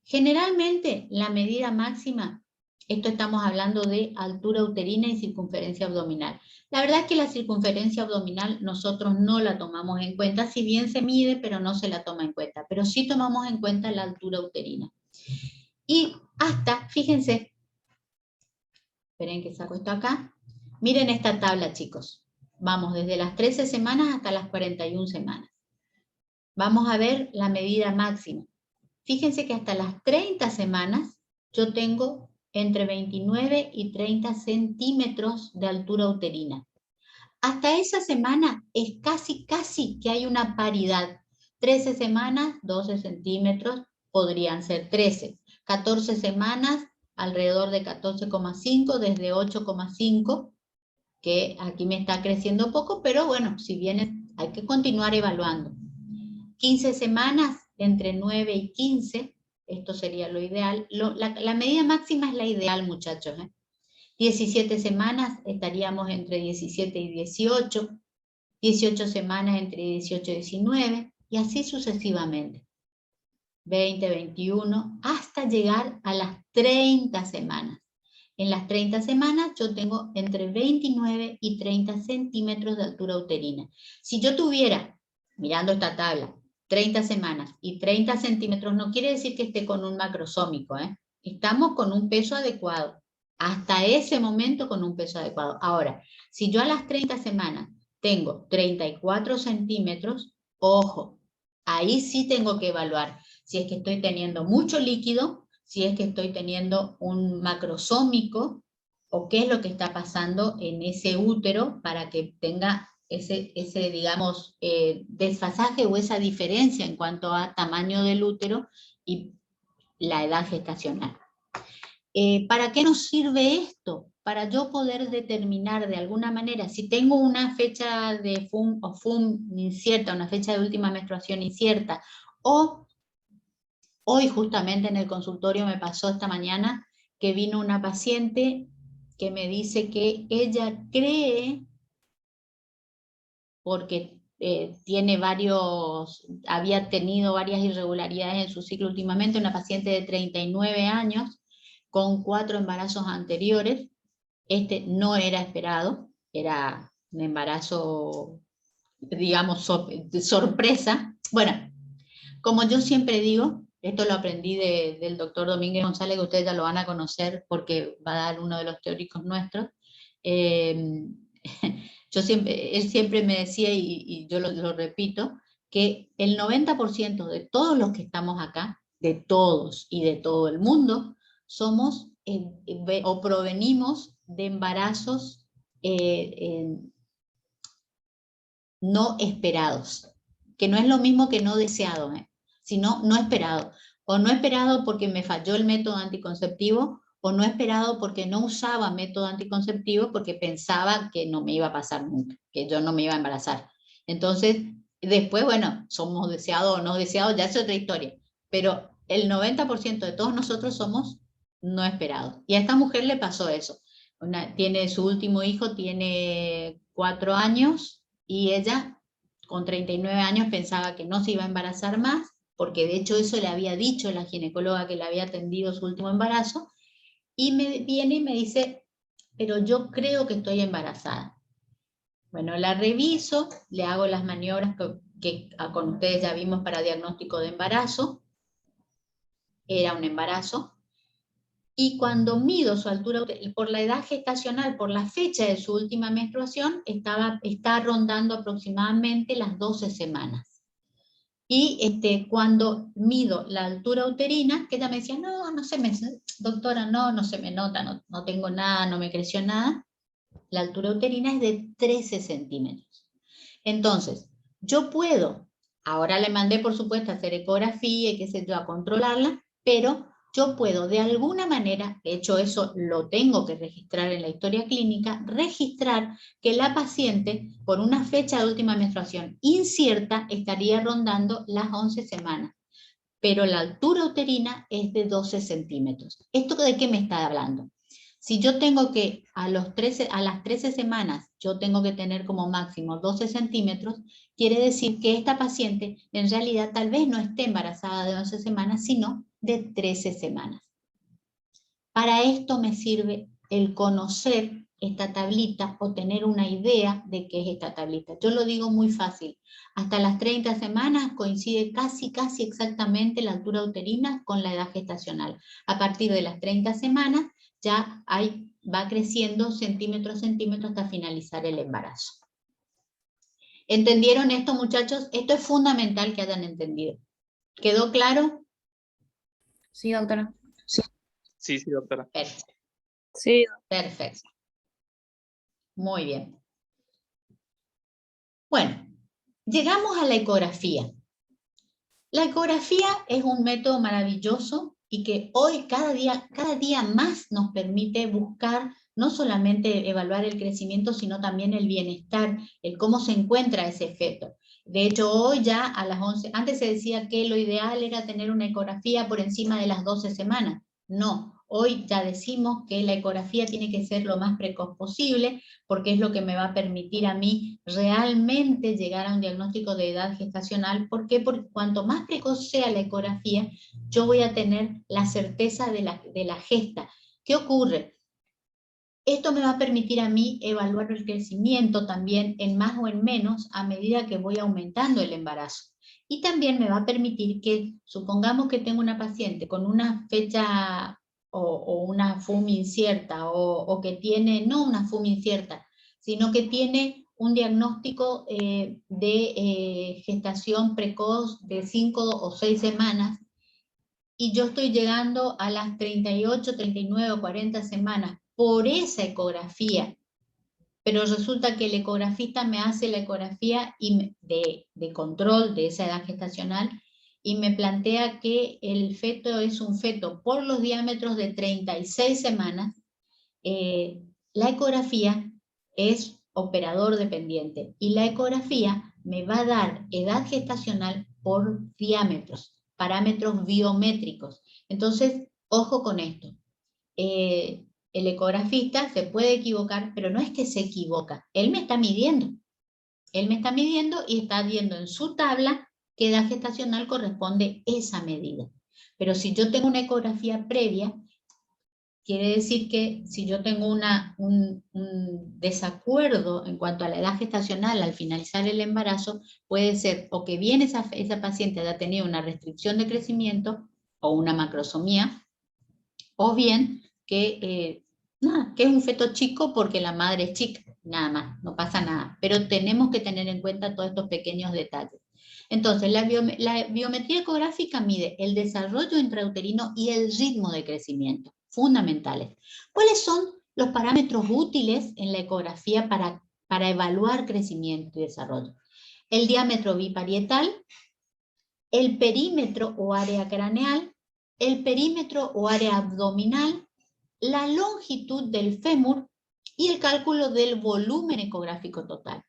Generalmente la medida máxima, esto estamos hablando de altura uterina y circunferencia abdominal. La verdad es que la circunferencia abdominal nosotros no la tomamos en cuenta, si bien se mide, pero no se la toma en cuenta. Pero sí tomamos en cuenta la altura uterina. Y hasta, fíjense, esperen que saco esto acá. Miren esta tabla, chicos. Vamos desde las 13 semanas hasta las 41 semanas. Vamos a ver la medida máxima. Fíjense que hasta las 30 semanas yo tengo entre 29 y 30 centímetros de altura uterina. Hasta esa semana es casi que hay una paridad. 13 semanas, 12 centímetros, podrían ser 13. 14 semanas, alrededor de 14,5, desde 8,5, que aquí me está creciendo poco, pero bueno, si bien hay que continuar evaluando. 15 semanas, entre 9 y 15, esto sería lo ideal. La medida máxima es la ideal, muchachos. 17 semanas estaríamos entre 17 y 18, 18 semanas entre 18 y 19, y así sucesivamente. 20, 21, hasta llegar a las 30 semanas. En las 30 semanas yo tengo entre 29 y 30 centímetros de altura uterina. Si yo tuviera, mirando esta tabla, 30 semanas y 30 centímetros, no quiere decir que esté con un macrosómico, ¿eh? Estamos con un peso adecuado. Hasta ese momento con un peso adecuado. Ahora, si yo a las 30 semanas tengo 34 centímetros, ojo, ahí sí tengo que evaluar si es que estoy teniendo mucho líquido, si es que estoy teniendo un macrosómico, o qué es lo que está pasando en ese útero para que tenga ese digamos, desfasaje o esa diferencia en cuanto a tamaño del útero y la edad gestacional. ¿Para qué nos sirve esto? Para yo poder determinar de alguna manera, si tengo una fecha de FUM o FUM incierta, una fecha de última menstruación incierta, o hoy justamente en el consultorio me pasó esta mañana que vino una paciente que me dice que ella cree, porque había tenido varias irregularidades en su ciclo últimamente, una paciente de 39 años, con 4 embarazos anteriores. Este no era esperado, era un embarazo, digamos, de sorpresa. Bueno, como yo siempre digo, esto lo aprendí del doctor Domínguez González, que ustedes ya lo van a conocer porque va a dar uno de los teóricos nuestros. Él siempre me decía, y yo lo repito, que el 90% de todos los que estamos acá, de todos y de todo el mundo, somos o provenimos de embarazos no esperados, que no es lo mismo que no deseado, sino no esperado. O no esperado porque me falló el método anticonceptivo, o no esperado porque no usaba método anticonceptivo porque pensaba que no me iba a pasar nunca, que yo no me iba a embarazar. Entonces, después, bueno, somos deseados o no deseados, ya es otra historia. Pero el 90% de todos nosotros somos no esperados. Y a esta mujer le pasó eso. Tiene su último hijo, tiene 4 años, y ella con 39 años pensaba que no se iba a embarazar más, porque de hecho eso le había dicho la ginecóloga que le había atendido su último embarazo, y me viene y me dice, pero yo creo que estoy embarazada. Bueno, la reviso, le hago las maniobras que con ustedes ya vimos para diagnóstico de embarazo, era un embarazo, y cuando mido su altura, por la edad gestacional, por la fecha de su última menstruación, está rondando aproximadamente las 12 semanas. Y cuando mido la altura uterina, que ella me decía, no se me, doctora, no se me nota, no tengo nada, no me creció nada, la altura uterina es de 13 centímetros. Entonces, yo puedo, ahora le mandé por supuesto a hacer ecografía y qué sé yo, a controlarla, pero yo puedo de alguna manera, de hecho eso lo tengo que registrar en la historia clínica, registrar que la paciente por una fecha de última menstruación incierta estaría rondando las 11 semanas, pero la altura uterina es de 12 centímetros. ¿Esto de qué me está hablando? Si yo tengo que a las 13 semanas yo tengo que tener como máximo 12 centímetros, quiere decir que esta paciente en realidad tal vez no esté embarazada de 11 semanas, sino de 13 semanas. Para esto me sirve el conocer esta tablita o tener una idea de qué es esta tablita. Yo lo digo muy fácil. Hasta las 30 semanas coincide casi exactamente la altura uterina con la edad gestacional. A partir de las 30 semanas ya va creciendo centímetro a centímetro hasta finalizar el embarazo. ¿Entendieron esto, muchachos? Esto es fundamental que hayan entendido. ¿Quedó claro? Sí, doctora. Sí, doctora. Perfecto. Sí. Perfecto. Muy bien. Bueno, llegamos a la ecografía. La ecografía es un método maravilloso y que hoy cada día más nos permite buscar no solamente evaluar el crecimiento, sino también el bienestar, el cómo se encuentra ese feto. De hecho, hoy ya a las 11, antes se decía que lo ideal era tener una ecografía por encima de las 12 semanas. No, Hoy ya decimos que la ecografía tiene que ser lo más precoz posible, porque es lo que me va a permitir a mí realmente llegar a un diagnóstico de edad gestacional. ¿Por qué? Porque cuanto más precoz sea la ecografía, yo voy a tener la certeza de la gesta. ¿Qué ocurre? Esto me va a permitir a mí evaluar el crecimiento también en más o en menos a medida que voy aumentando el embarazo. Y también me va a permitir que, supongamos que tengo una paciente con una fecha o una FUM incierta, o que tiene, no una FUM incierta, sino que tiene un diagnóstico de gestación precoz de 5 o 6 semanas, y yo estoy llegando a las 38, 39 o 40 semanas por esa ecografía, pero resulta que el ecografista me hace la ecografía de control de esa edad gestacional y me plantea que el feto es un feto por los diámetros de 36 semanas, la ecografía es operador dependiente y la ecografía me va a dar edad gestacional por diámetros, parámetros biométricos. Entonces, ojo con esto. El ecografista se puede equivocar, pero no es que se equivoca, él me está midiendo. Él me está midiendo y está viendo en su tabla qué edad gestacional corresponde esa medida. Pero si yo tengo una ecografía previa, quiere decir que si yo tengo un desacuerdo en cuanto a la edad gestacional al finalizar el embarazo, puede ser o que bien esa paciente haya tenido una restricción de crecimiento o una macrosomía, o bien que es un feto chico porque la madre es chica, nada más, no pasa nada. Pero tenemos que tener en cuenta todos estos pequeños detalles. Entonces, la biometría ecográfica mide el desarrollo intrauterino y el ritmo de crecimiento, fundamentales. ¿Cuáles son los parámetros útiles en la ecografía para evaluar crecimiento y desarrollo? El diámetro biparietal, el perímetro o área craneal, el perímetro o área abdominal, la longitud del fémur y el cálculo del volumen ecográfico total.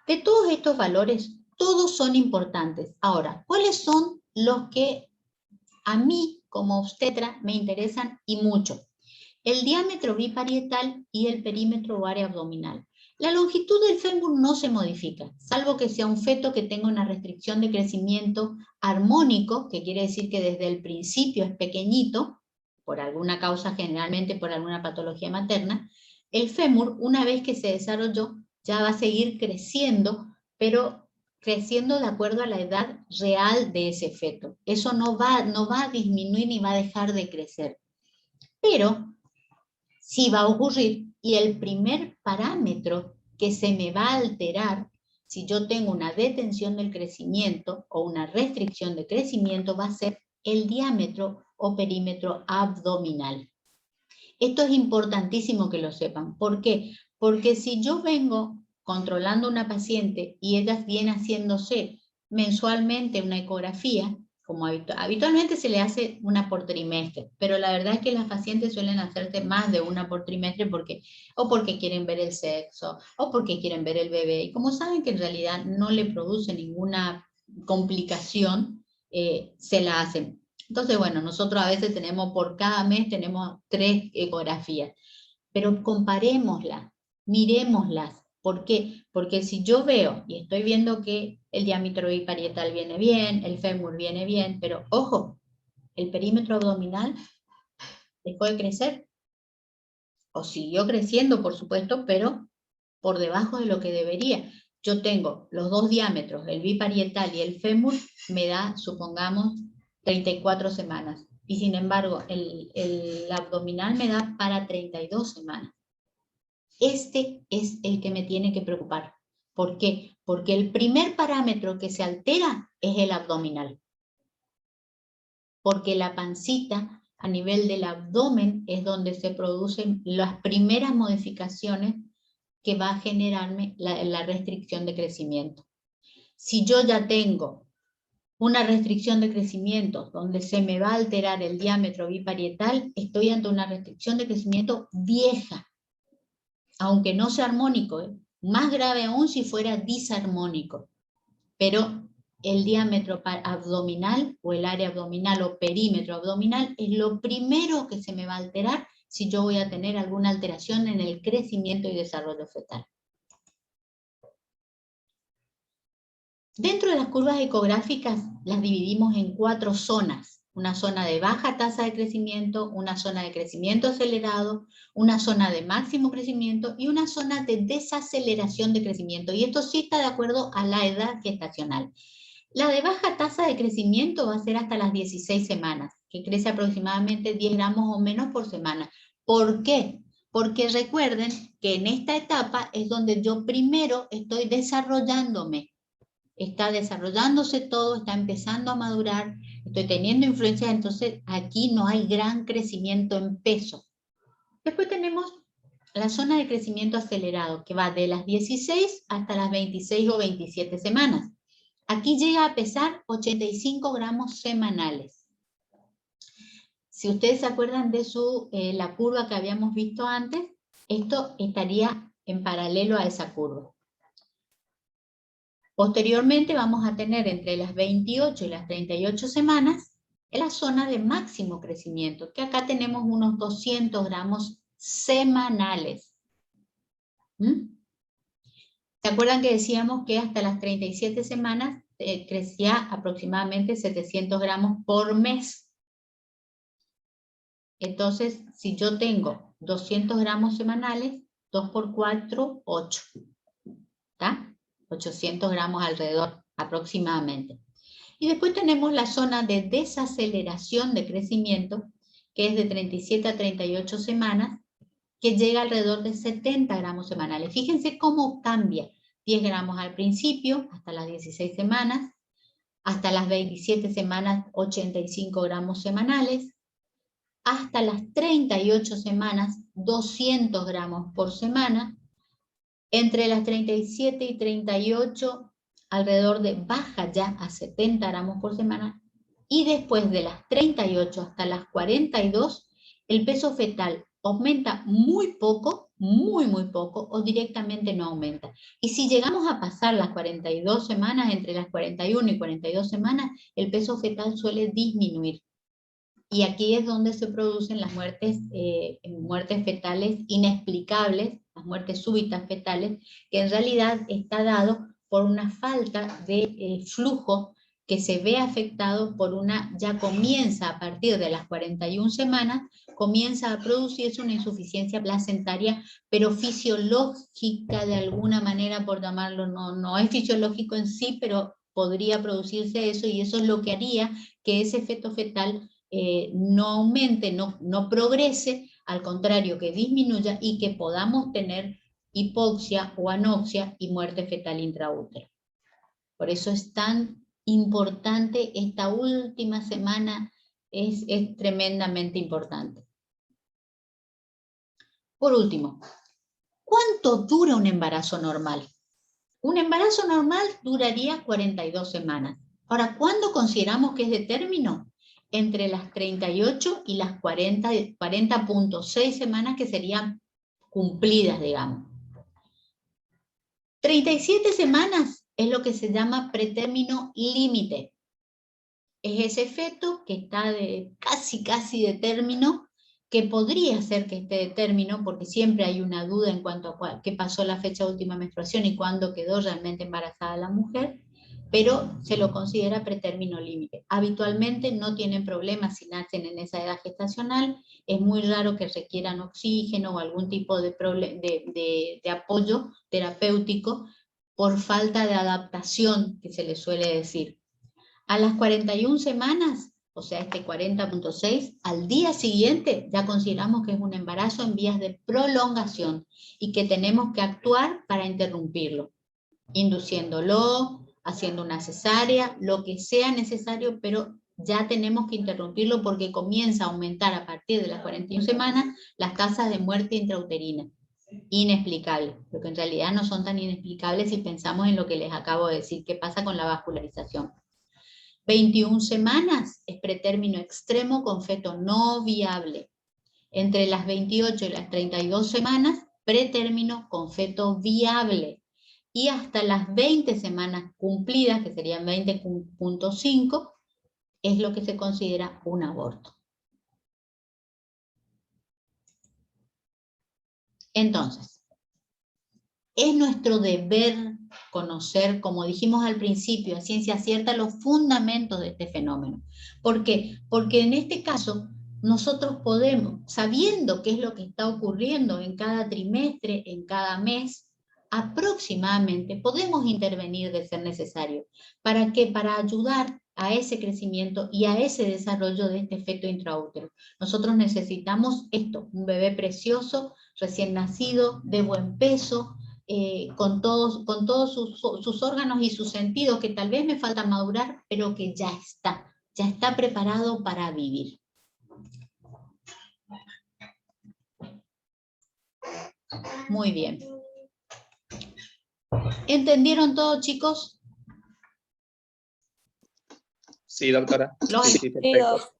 De todos estos valores, todos son importantes. Ahora, ¿cuáles son los que a mí como obstetra me interesan y mucho? El diámetro biparietal y el perímetro o área abdominal. La longitud del fémur no se modifica, salvo que sea un feto que tenga una restricción de crecimiento armónico, que quiere decir que desde el principio es pequeñito, por alguna causa, generalmente por alguna patología materna. El fémur, una vez que se desarrolló, ya va a seguir creciendo, pero creciendo de acuerdo a la edad real de ese feto. Eso no va a disminuir ni va a dejar de crecer. Pero sí va a ocurrir, y el primer parámetro que se me va a alterar si yo tengo una detención del crecimiento o una restricción de crecimiento va a ser el diámetro o perímetro abdominal. Esto es importantísimo que lo sepan. ¿Por qué? Porque si yo vengo controlando a una paciente y ella viene haciéndose mensualmente una ecografía, como habitualmente se le hace una por trimestre, pero la verdad es que las pacientes suelen hacerse más de una por trimestre porque quieren ver el sexo, o porque quieren ver el bebé, y como saben que en realidad no le produce ninguna complicación, se la hacen. Entonces, bueno, nosotros a veces por cada mes tenemos 3 ecografías, pero comparémoslas, miremoslas. ¿Por qué? Porque si yo veo y estoy viendo que el diámetro biparietal viene bien, el fémur viene bien, pero ojo, el perímetro abdominal dejó de crecer, o siguió creciendo, por supuesto, pero por debajo de lo que debería. Yo tengo los 2 diámetros, el biparietal y el fémur, me da, supongamos, 34 semanas. Y sin embargo, el abdominal me da para 32 semanas. Este es el que me tiene que preocupar. ¿Por qué? Porque el primer parámetro que se altera es el abdominal. Porque la pancita, a nivel del abdomen, es donde se producen las primeras modificaciones que va a generarme la restricción de crecimiento. Si yo ya tengo una restricción de crecimiento donde se me va a alterar el diámetro biparietal, estoy ante una restricción de crecimiento vieja, aunque no sea armónico, más grave aún si fuera disarmónico. Pero el diámetro abdominal o el área abdominal o perímetro abdominal es lo primero que se me va a alterar si yo voy a tener alguna alteración en el crecimiento y desarrollo fetal. Dentro de las curvas ecográficas las dividimos en 4 zonas. Una zona de baja tasa de crecimiento, una zona de crecimiento acelerado, una zona de máximo crecimiento y una zona de desaceleración de crecimiento. Y esto sí está de acuerdo a la edad gestacional. La de baja tasa de crecimiento va a ser hasta las 16 semanas, que crece aproximadamente 10 gramos o menos por semana. ¿Por qué? Porque recuerden que en esta etapa es donde yo primero estoy desarrollándome. Está desarrollándose todo, está empezando a madurar, estoy teniendo influencia, entonces aquí no hay gran crecimiento en peso. Después tenemos la zona de crecimiento acelerado, que va de las 16 hasta las 26 o 27 semanas. Aquí llega a pesar 85 gramos semanales. Si ustedes se acuerdan de la curva que habíamos visto antes, esto estaría en paralelo a esa curva. Posteriormente vamos a tener entre las 28 y las 38 semanas la zona de máximo crecimiento, que acá tenemos unos 200 gramos semanales. ¿Se acuerdan que decíamos que hasta las 37 semanas crecía aproximadamente 700 gramos por mes? Entonces, si yo tengo 200 gramos semanales, 2 por 4, 8. ¿Está? 800 gramos alrededor, aproximadamente. Y después tenemos la zona de desaceleración de crecimiento, que es de 37 a 38 semanas, que llega alrededor de 70 gramos semanales. Fíjense cómo cambia. 10 gramos al principio, hasta las 16 semanas, hasta las 27 semanas, 85 gramos semanales, hasta las 38 semanas, 200 gramos por semana, entre las 37 y 38, alrededor de baja ya a 70 gramos por semana, y después de las 38 hasta las 42, el peso fetal aumenta muy poco, muy poco, o directamente no aumenta. Y si llegamos a pasar las 42 semanas, entre las 41 y 42 semanas, el peso fetal suele disminuir. Y aquí es donde se producen las muertes fetales inexplicables, las muertes súbitas fetales, que en realidad está dado por una falta de flujo que se ve afectado por ya comienza a partir de las 41 semanas, comienza a producirse una insuficiencia placentaria, pero fisiológica de alguna manera, por llamarlo, no es fisiológico en sí, pero podría producirse eso, y eso es lo que haría que ese feto fetal no aumente, no progrese, al contrario, que disminuya y que podamos tener hipoxia o anoxia y muerte fetal intraútero. Por eso es tan importante esta última semana, es tremendamente importante. Por último, ¿cuánto dura un embarazo normal? Un embarazo normal duraría 42 semanas. Ahora, ¿cuándo consideramos que es de término? Entre las 38 y las 40.6 semanas, que serían cumplidas, digamos. 37 semanas es lo que se llama pretérmino límite. Es ese feto que está casi de término, que podría ser que esté de término, porque siempre hay una duda en cuanto a qué pasó la fecha de última menstruación y cuándo quedó realmente embarazada la mujer, pero se lo considera pretérmino límite. Habitualmente no tienen problemas si nacen en esa edad gestacional, es muy raro que requieran oxígeno o algún tipo de apoyo terapéutico por falta de adaptación, que se le suele decir. A las 41 semanas, o sea, este 40.6, al día siguiente ya consideramos que es un embarazo en vías de prolongación y que tenemos que actuar para interrumpirlo, induciéndolo, haciendo una cesárea, lo que sea necesario, pero ya tenemos que interrumpirlo porque comienza a aumentar a partir de las 41 semanas las tasas de muerte intrauterina. Inexplicables, porque en realidad no son tan inexplicables si pensamos en lo que les acabo de decir, qué pasa con la vascularización. 21 semanas es pretérmino extremo con feto no viable. Entre las 28 y las 32 semanas, pretérmino con feto viable. y hasta las 20 semanas cumplidas, que serían 20.5, es lo que se considera un aborto. Entonces, es nuestro deber conocer, como dijimos al principio, a ciencia cierta, los fundamentos de este fenómeno. ¿Por qué? Porque en este caso, nosotros podemos, sabiendo qué es lo que está ocurriendo en cada trimestre, en cada mes, aproximadamente, podemos intervenir de ser necesario. ¿Para qué? Para ayudar a ese crecimiento y a ese desarrollo de este feto intraútero. Nosotros necesitamos esto, un bebé precioso, recién nacido, de buen peso, con todos sus órganos y sus sentidos, que tal vez me falta madurar, pero que ya está preparado para vivir. Muy bien. ¿Entendieron todo, chicos? Sí, doctora. Sí, perfecto.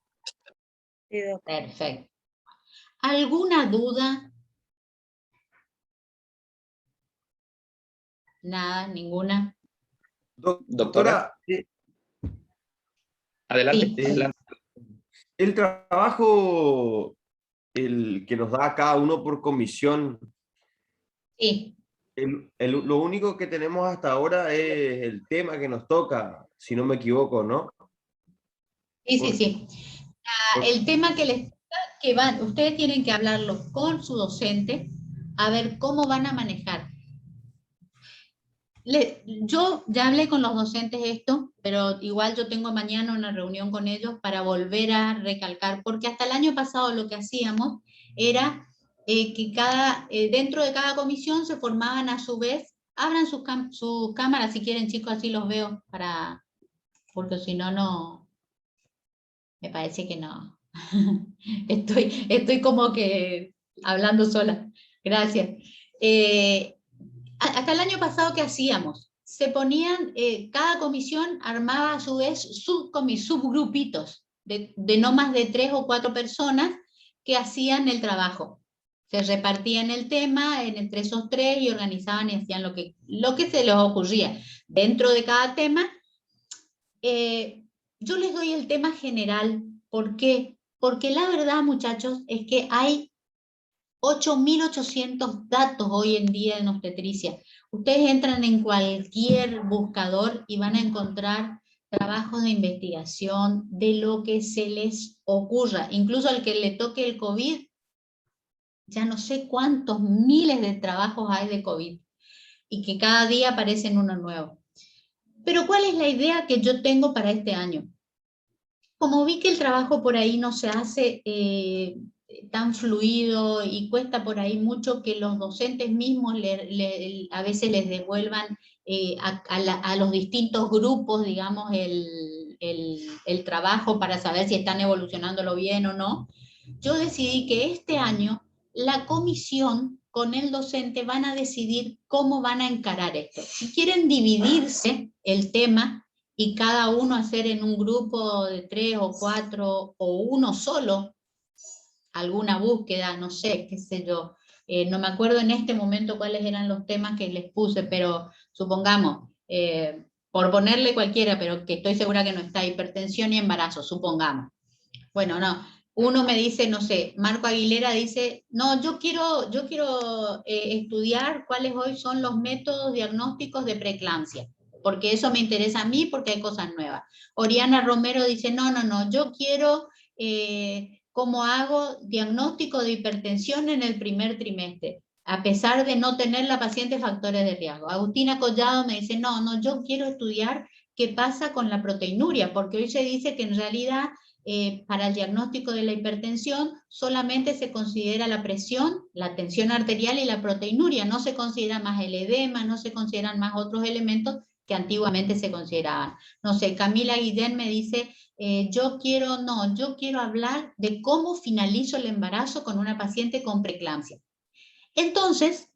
Sí, doc. Perfecto. ¿Alguna duda? Nada, ninguna. Doctora, Adelante, Sí. adelante. el trabajo el que nos da cada uno por comisión, Sí. lo único que tenemos hasta ahora es el tema que nos toca, si no me equivoco, ¿no? Sí. El tema que les que ustedes tienen que hablarlo con su docente, a ver cómo van a manejar. Yo ya hablé con los docentes esto, pero igual yo tengo mañana una reunión con ellos para volver a recalcar, porque hasta el año pasado lo que hacíamos era que dentro de cada comisión se formaban a su vez, abran sus cámaras si quieren, chicos, así los veo, porque si no, me parece que no. Estoy como que hablando sola. Gracias. Hasta el año pasado, ¿qué hacíamos? Se ponían, cada comisión armaba a su vez subgrupitos de no más de 3 o 4 personas que hacían el trabajo. Se repartían el tema entre esos 3 y organizaban y hacían lo que se les ocurría. Dentro de cada tema, yo les doy el tema general. ¿Por qué? Porque la verdad, muchachos, es que hay 8.800 datos hoy en día en obstetricia. Ustedes entran en cualquier buscador y van a encontrar trabajos de investigación de lo que se les ocurra. Incluso al que le toque el COVID, ya no sé cuántos miles de trabajos hay de COVID y que cada día aparecen uno nuevo. Pero ¿cuál es la idea que yo tengo para este año? Como vi que el trabajo por ahí no se hace tan fluido y cuesta por ahí mucho que los docentes mismos a veces les devuelvan a los distintos grupos, digamos, el trabajo para saber si están evolucionándolo bien o no, yo decidí que este año la comisión con el docente van a decidir cómo van a encarar esto. Si quieren dividirse el tema y cada uno hacer en un grupo de 3 o 4 o uno solo alguna búsqueda, no sé, qué sé yo, no me acuerdo en este momento cuáles eran los temas que les puse, pero supongamos, por ponerle cualquiera, pero que estoy segura que no está, hipertensión y embarazo, supongamos. Bueno, no, uno me dice, no sé, Marco Aguilera dice, no, yo quiero estudiar cuáles hoy son los métodos diagnósticos de preeclampsia, porque eso me interesa a mí, porque hay cosas nuevas. Oriana Romero dice, no, yo quiero cómo hago diagnóstico de hipertensión en el primer trimestre, a pesar de no tener la paciente factores de riesgo. Agustina Collado me dice, no, yo quiero estudiar qué pasa con la proteinuria, porque hoy se dice que en realidad para el diagnóstico de la hipertensión solamente se considera la presión, la tensión arterial y la proteinuria, no se considera más el edema, no se consideran más otros elementos que antiguamente se consideraban. No sé, Camila Guillén me dice, yo quiero hablar de cómo finalizo el embarazo con una paciente con preeclampsia. Entonces,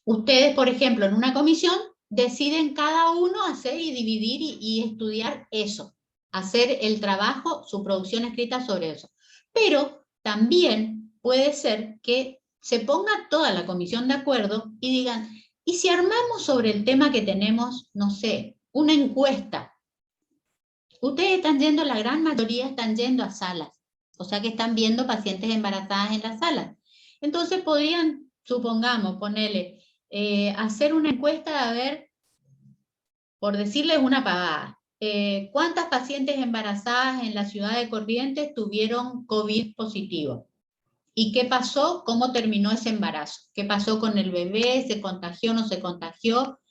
ustedes, por ejemplo, en una comisión, deciden cada uno hacer y dividir y estudiar eso, hacer el trabajo, su producción escrita sobre eso. Pero también puede ser que se ponga toda la comisión de acuerdo y digan, Y si armamos sobre el tema que tenemos, no sé, una encuesta, ustedes están yendo, la gran mayoría están yendo a salas, o sea que están viendo pacientes embarazadas en las salas. Entonces podrían, supongamos, ponerle, hacer una encuesta a ver, por decirles una pagada, ¿cuántas pacientes embarazadas en la ciudad de Corrientes tuvieron COVID positivo? ¿Y qué pasó? ¿Cómo terminó ese embarazo? ¿Qué pasó con el bebé? ¿Se contagió o no se contagió?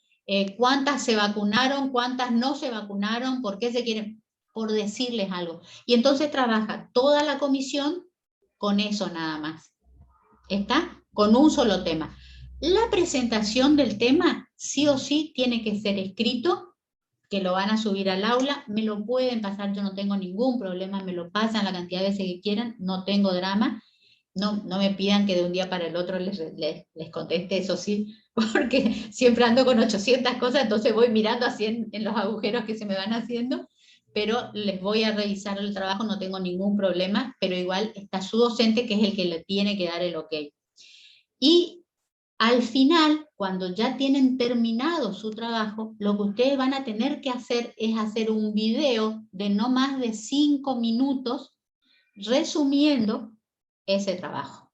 ¿Cuántas se vacunaron? ¿Cuántas no se vacunaron? ¿Por qué se quieren? Por decirles algo. Y entonces trabaja toda la comisión con eso nada más. ¿Está? Con un solo tema. La presentación del tema sí o sí tiene que ser escrito, que lo van a subir al aula, me lo pueden pasar, yo no tengo ningún problema, me lo pasan la cantidad de veces que quieran, no tengo drama. No me pidan que de un día para el otro les conteste, eso sí, porque siempre ando con 800 cosas, entonces voy mirando así en los agujeros que se me van haciendo, pero les voy a revisar el trabajo, no tengo ningún problema, pero igual está su docente que es el que le tiene que dar el ok. Y al final, cuando ya tienen terminado su trabajo, lo que ustedes van a tener que hacer es hacer un video de no más de 5 minutos resumiendo ese trabajo.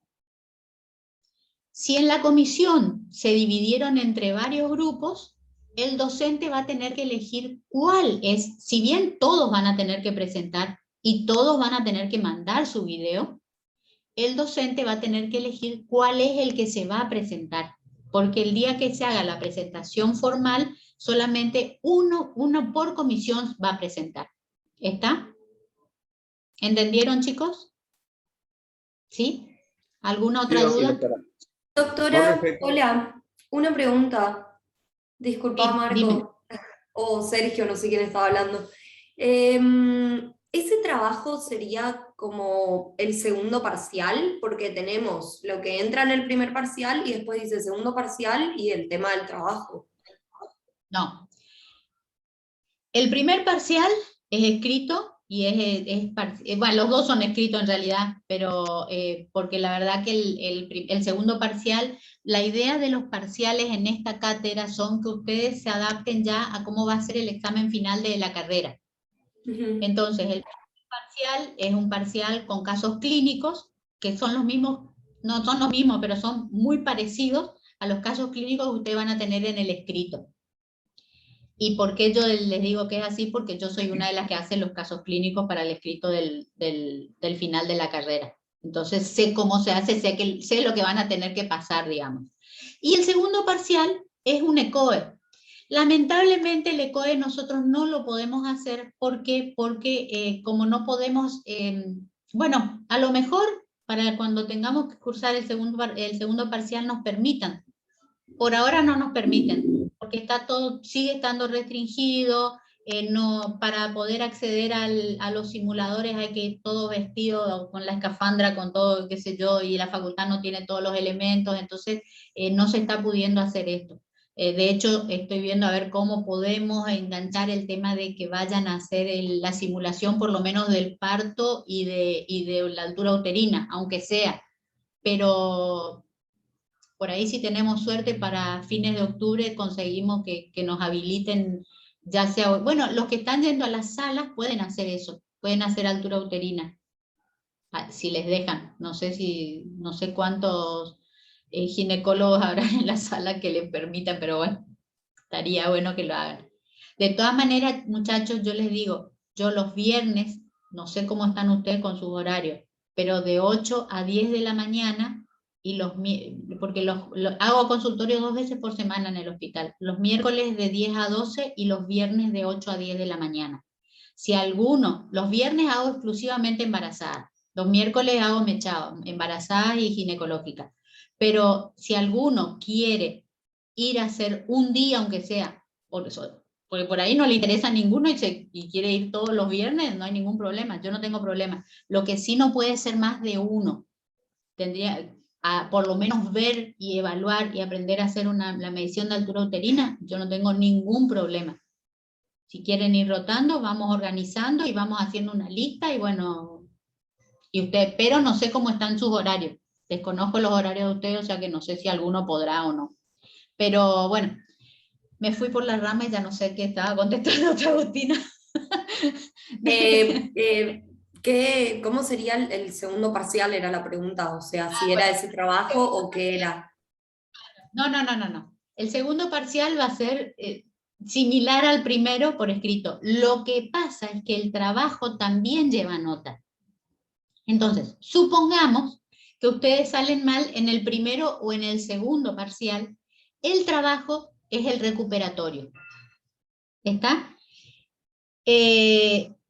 Si en la comisión se dividieron entre varios grupos, el docente va a tener que elegir cuál es, si bien todos van a tener que presentar y todos van a tener que mandar su video, el docente va a tener que elegir cuál es el que se va a presentar, porque el día que se haga la presentación formal, solamente uno por comisión va a presentar. ¿Está? ¿Entendieron, chicos? ¿Sí? ¿Alguna otra duda? Doctora, hola, una pregunta. Disculpa, Sí, Marco, dime. o Sergio, no sé quién estaba hablando. ¿Ese trabajo sería como el segundo parcial? Porque tenemos lo que entra en el primer parcial y después dice segundo parcial y el tema del trabajo. No. El primer parcial es escrito y bueno, los dos son escritos en realidad, pero porque la verdad que el segundo parcial, la idea de los parciales en esta cátedra son que ustedes se adapten ya a cómo va a ser el examen final de la carrera. Entonces, el parcial es un parcial con casos clínicos, que son los mismos, no son los mismos, pero son muy parecidos a los casos clínicos que ustedes van a tener en el escrito. ¿Y por qué yo les digo que es así? Porque yo soy una de las que hace los casos clínicos para el escrito del final de la carrera. Entonces sé cómo se hace, sé lo que van a tener que pasar, digamos. Y el segundo parcial es un ECOE. Lamentablemente el ECOE nosotros no lo podemos hacer porque como no podemos, bueno, a lo mejor para cuando tengamos que cursar el segundo parcial nos permitan. Por ahora no nos permiten, porque está todo, sigue estando restringido, no, para poder acceder a los simuladores hay que ir todo vestido con la escafandra, con todo, qué sé yo, y la facultad no tiene todos los elementos, entonces no se está pudiendo hacer esto. De hecho, estoy viendo a ver cómo podemos enganchar el tema de que vayan a hacer la simulación por lo menos del parto y de la altura uterina, aunque sea, pero por ahí si tenemos suerte para fines de octubre conseguimos que nos habiliten, ya sea, bueno, los que están yendo a las salas pueden hacer eso, pueden hacer altura uterina, si les dejan, no sé cuántos ginecólogos habrá en la sala que les permitan, pero bueno, estaría bueno que lo hagan. De todas maneras, muchachos, yo les digo, yo los viernes, no sé cómo están ustedes con sus horarios, pero de 8 a 10 de la mañana, porque hago consultorio 2 veces por semana en el hospital, los miércoles de 10 a 12 y los viernes de 8 a 10 de la mañana. Si alguno, los viernes hago exclusivamente embarazadas, los miércoles hago mechado, embarazadas y ginecológicas, pero si alguno quiere ir a hacer un día, aunque sea, porque por ahí no le interesa a ninguno y quiere ir todos los viernes, no hay ningún problema, yo no tengo problema. Lo que sí no puede ser más de uno. Tendría por lo menos ver y evaluar y aprender a hacer la medición de altura uterina, yo no tengo ningún problema. Si quieren ir rotando, vamos organizando y vamos haciendo una lista y bueno, pero no sé cómo están sus horarios. Desconozco los horarios de ustedes, o sea que no sé si alguno podrá o no. Pero bueno, me fui por la rama y ya no sé qué estaba contestando otra Agustina. ¿Cómo sería el segundo parcial? Era la pregunta, o sea, si era ese trabajo o qué era. No. El segundo parcial va a ser similar al primero por escrito. Lo que pasa es que el trabajo también lleva nota. Entonces, supongamos que ustedes salen mal en el primero o en el segundo parcial, el trabajo es el recuperatorio. ¿Está?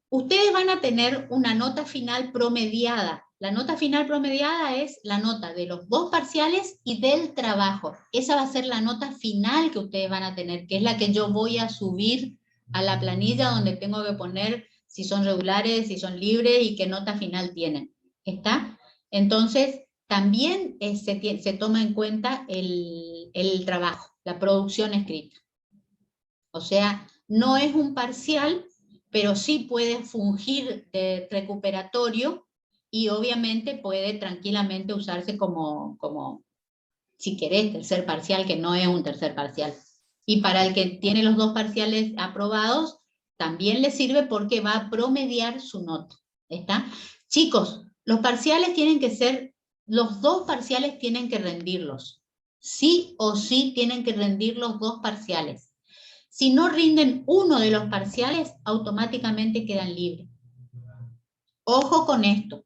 Ustedes van a tener una nota final promediada. La nota final promediada es la nota de los 2 parciales y del trabajo. Esa va a ser la nota final que ustedes van a tener, que es la que yo voy a subir a la planilla donde tengo que poner si son regulares, si son libres y qué nota final tienen. ¿Está? Entonces, también se toma en cuenta el trabajo, la producción escrita. O sea, no es un parcial, pero sí puede fungir de recuperatorio y obviamente puede tranquilamente usarse como si querés, tercer parcial, que no es un tercer parcial. Y para el que tiene los 2 parciales aprobados, también le sirve porque va a promediar su nota. ¿Está? Chicos, los parciales tienen que ser, los 2 parciales tienen que rendirlos. Sí o sí tienen que rendir los 2 parciales. Si no rinden uno de los parciales, automáticamente quedan libres. Ojo con esto,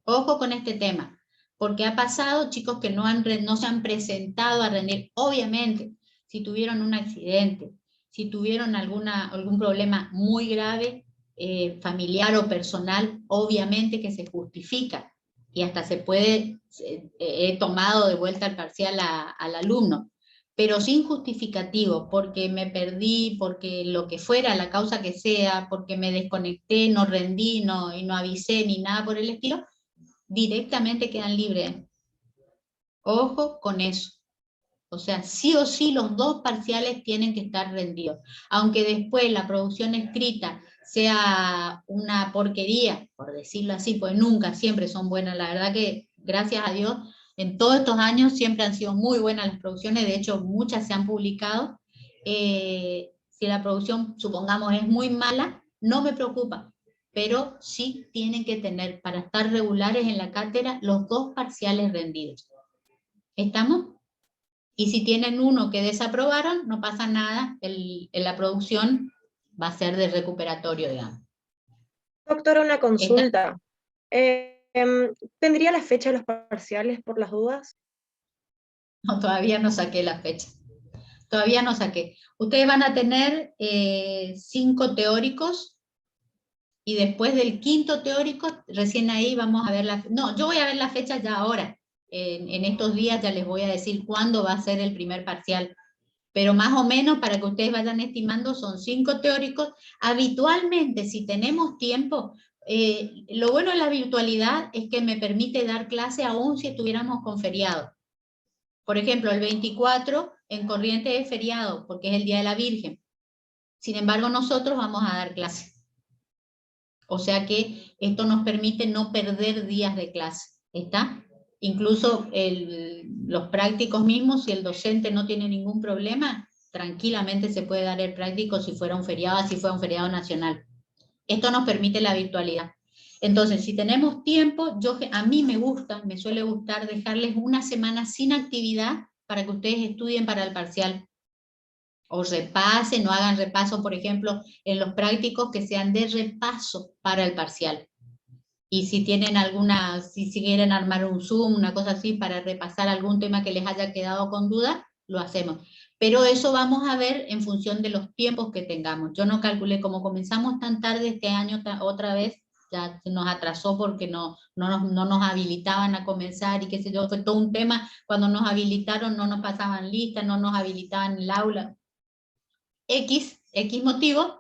ojo con este tema, porque ha pasado chicos que no se han presentado a rendir. Obviamente, si tuvieron un accidente, si tuvieron algún problema muy grave, familiar o personal, obviamente que se justifica y hasta se puede, he tomado de vuelta el parcial al alumno, pero sin justificativo, porque me perdí, porque lo que fuera, la causa que sea, porque me desconecté, no rendí, y no avisé, ni nada por el estilo, directamente quedan libres. Ojo con eso. O sea, sí o sí los 2 parciales tienen que estar rendidos. Aunque después la producción escrita sea una porquería, por decirlo así, pues nunca, siempre son buenas. La verdad que, gracias a Dios, en todos estos años siempre han sido muy buenas las producciones, de hecho muchas se han publicado. Si la producción, supongamos, es muy mala, no me preocupa, pero sí tienen que tener, para estar regulares en la cátedra, los 2 parciales rendidos. ¿Estamos? Y si tienen uno que desaprobaron, no pasa nada, la producción va a ser de recuperatorio, digamos. Doctora, una consulta. ¿Tendría la fecha de los parciales por las dudas? No, todavía no saqué la fecha. Todavía no saqué. Ustedes van a tener 5 teóricos y después del 5.º teórico, recién ahí vamos a ver la... No, yo voy a ver la fecha ya ahora. En estos días ya les voy a decir cuándo va a ser el primer parcial. Pero más o menos, para que ustedes vayan estimando, son 5 teóricos. Habitualmente, si tenemos tiempo, lo bueno de la virtualidad es que me permite dar clase aún si estuviéramos con feriado. Por ejemplo, el 24 en Corrientes es feriado, porque es el Día de la Virgen. Sin embargo, nosotros vamos a dar clase. O sea que esto nos permite no perder días de clase. ¿Está? Incluso los prácticos mismos, si el docente no tiene ningún problema, tranquilamente se puede dar el práctico si fuera un feriado, así fuera un feriado nacional. Esto nos permite la virtualidad. Entonces, si tenemos tiempo, a mí me suele gustar dejarles una semana sin actividad para que ustedes estudien para el parcial. O repasen, o hagan repaso, por ejemplo, en los prácticos que sean de repaso para el parcial. Y si tienen si quieren armar un Zoom, una cosa así, para repasar algún tema que les haya quedado con duda, lo hacemos. Pero eso vamos a ver en función de los tiempos que tengamos. Yo no calculé, como comenzamos tan tarde este año otra vez, ya se nos atrasó porque no nos habilitaban a comenzar y qué sé yo, fue todo un tema. Cuando nos habilitaron no nos pasaban listas, no nos habilitaban el aula. X motivo.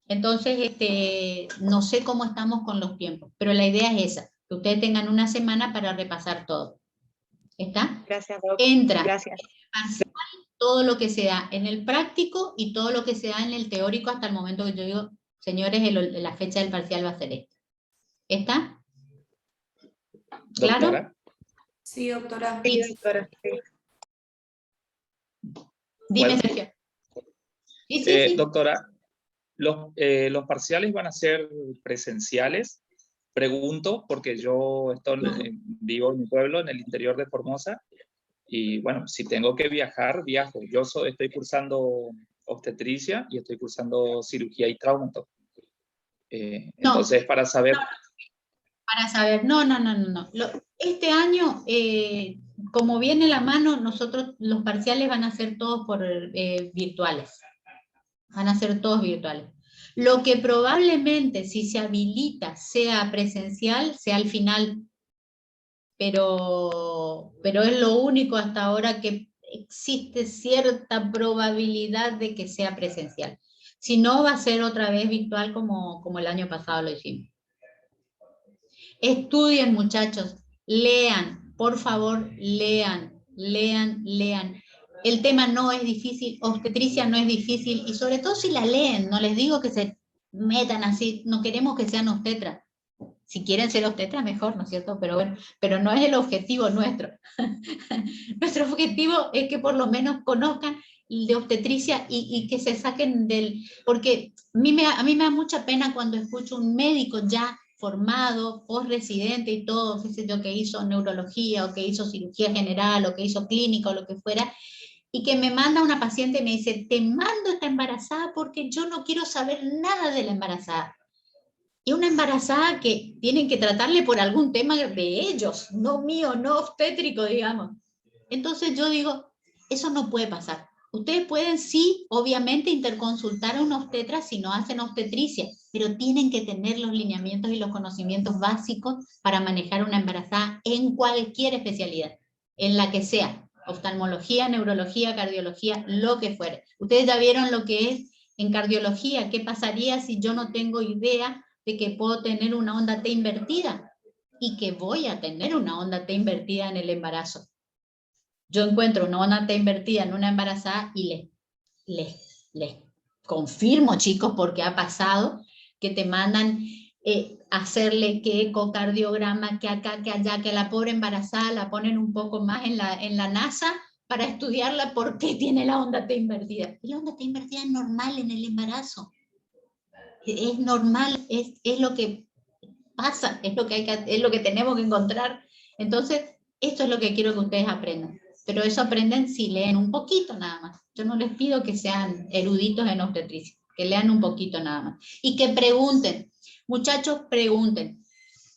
Entonces, no sé cómo estamos con los tiempos, pero la idea es esa, que ustedes tengan una semana para repasar todo. ¿Está? Gracias, doctora. Entra Gracias. todo lo que se da en el práctico y todo lo que se da en el teórico hasta el momento que yo digo, señores, la fecha del parcial va a ser esta. ¿Está? ¿Claro? Doctora. Sí, doctora. Sí, doctora. Sí. Dime, Sergio. Sí, sí, sí. Doctora, los parciales van a ser presenciales. Pregunto porque yo vivo en mi pueblo, en el interior de Formosa, y bueno, si tengo que viajar, viajo. Yo estoy cursando obstetricia y estoy cursando cirugía y traumato. Entonces, para saber... Para saber, no. Este año, como viene la mano, nosotros los parciales van a ser todos virtuales. Van a ser todos virtuales. Lo que probablemente, si se habilita, sea presencial, sea al final, pero es lo único hasta ahora que existe cierta probabilidad de que sea presencial. Si no, va a ser otra vez virtual como el año pasado lo hicimos. Estudien, muchachos, lean, por favor, lean. El tema no es difícil, obstetricia no es difícil, y sobre todo si la leen, no les digo que se metan así, no queremos que sean obstetras. Si quieren ser obstetras, mejor, ¿no es cierto? Pero bueno, pero no es el objetivo nuestro. Nuestro objetivo es que por lo menos conozcan de obstetricia y que se saquen del... Porque a mí me da mucha pena cuando escucho un médico ya formado, post-residente y todo, qué sé yo, que hizo neurología, o que hizo cirugía general, o que hizo clínica, o lo que fuera, y que me manda una paciente y me dice, te mando esta embarazada porque yo no quiero saber nada de la embarazada. Y una embarazada que tienen que tratarle por algún tema de ellos, no mío, no obstétrico, digamos. Entonces yo digo, eso no puede pasar. Ustedes pueden, sí, obviamente, interconsultar a un obstetra si no hacen obstetricia, pero tienen que tener los lineamientos y los conocimientos básicos para manejar una embarazada en cualquier especialidad, en la que sea, oftalmología, neurología, cardiología, lo que fuere. Ustedes ya vieron lo que es en cardiología, qué pasaría si yo no tengo idea de que puedo tener una onda T invertida y que voy a tener una onda T invertida en el embarazo. Yo encuentro una onda T invertida en una embarazada y les confirmo, chicos, porque ha pasado, que te mandan hacerle que ecocardiograma, que acá, que allá, que la pobre embarazada la ponen un poco más en la NASA para estudiarla por qué tiene la onda T invertida. Y la onda T invertida es normal en el embarazo. Es normal, es lo que pasa, es lo que tenemos que encontrar. Entonces, esto es lo que quiero que ustedes aprendan. Pero eso aprenden si leen un poquito nada más. Yo no les pido que sean eruditos en obstetricia, que lean un poquito nada más. Y que pregunten. Muchachos, pregunten.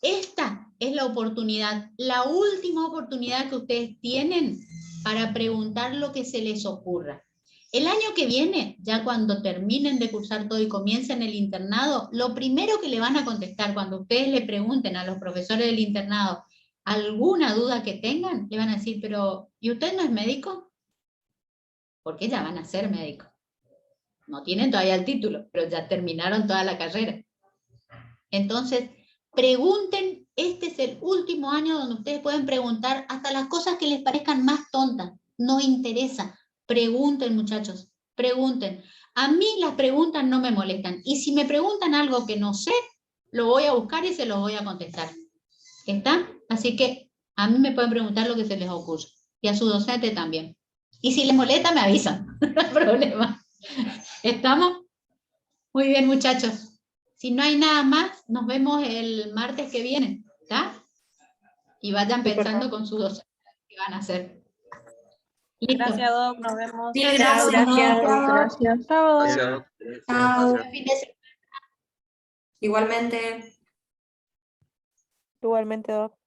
Esta es la oportunidad, la última oportunidad que ustedes tienen para preguntar lo que se les ocurra. El año que viene, ya cuando terminen de cursar todo y comiencen el internado, lo primero que le van a contestar cuando ustedes le pregunten a los profesores del internado alguna duda que tengan, le van a decir, pero ¿y usted no es médico? Porque ya van a ser médicos. No tienen todavía el título, pero ya terminaron toda la carrera. Entonces, pregunten, este es el último año donde ustedes pueden preguntar hasta las cosas que les parezcan más tontas, no interesa. Pregunten, muchachos, pregunten. A mí las preguntas no me molestan, y si me preguntan algo que no sé, lo voy a buscar y se lo voy a contestar. ¿Está? Así que a mí me pueden preguntar lo que se les ocurra, y a su docente también. Y si les molesta, me avisan, no hay problema. ¿Estamos? Muy bien, muchachos. Si no hay nada más, nos vemos el martes que viene, ¿está? Y vayan pensando con sus docentes qué van a hacer. Listo. Gracias, Doc. Nos vemos. Mil gracias. Gracias. Chao. Gracias. Chao. Buen fin de semana. Igualmente. Igualmente, Doc.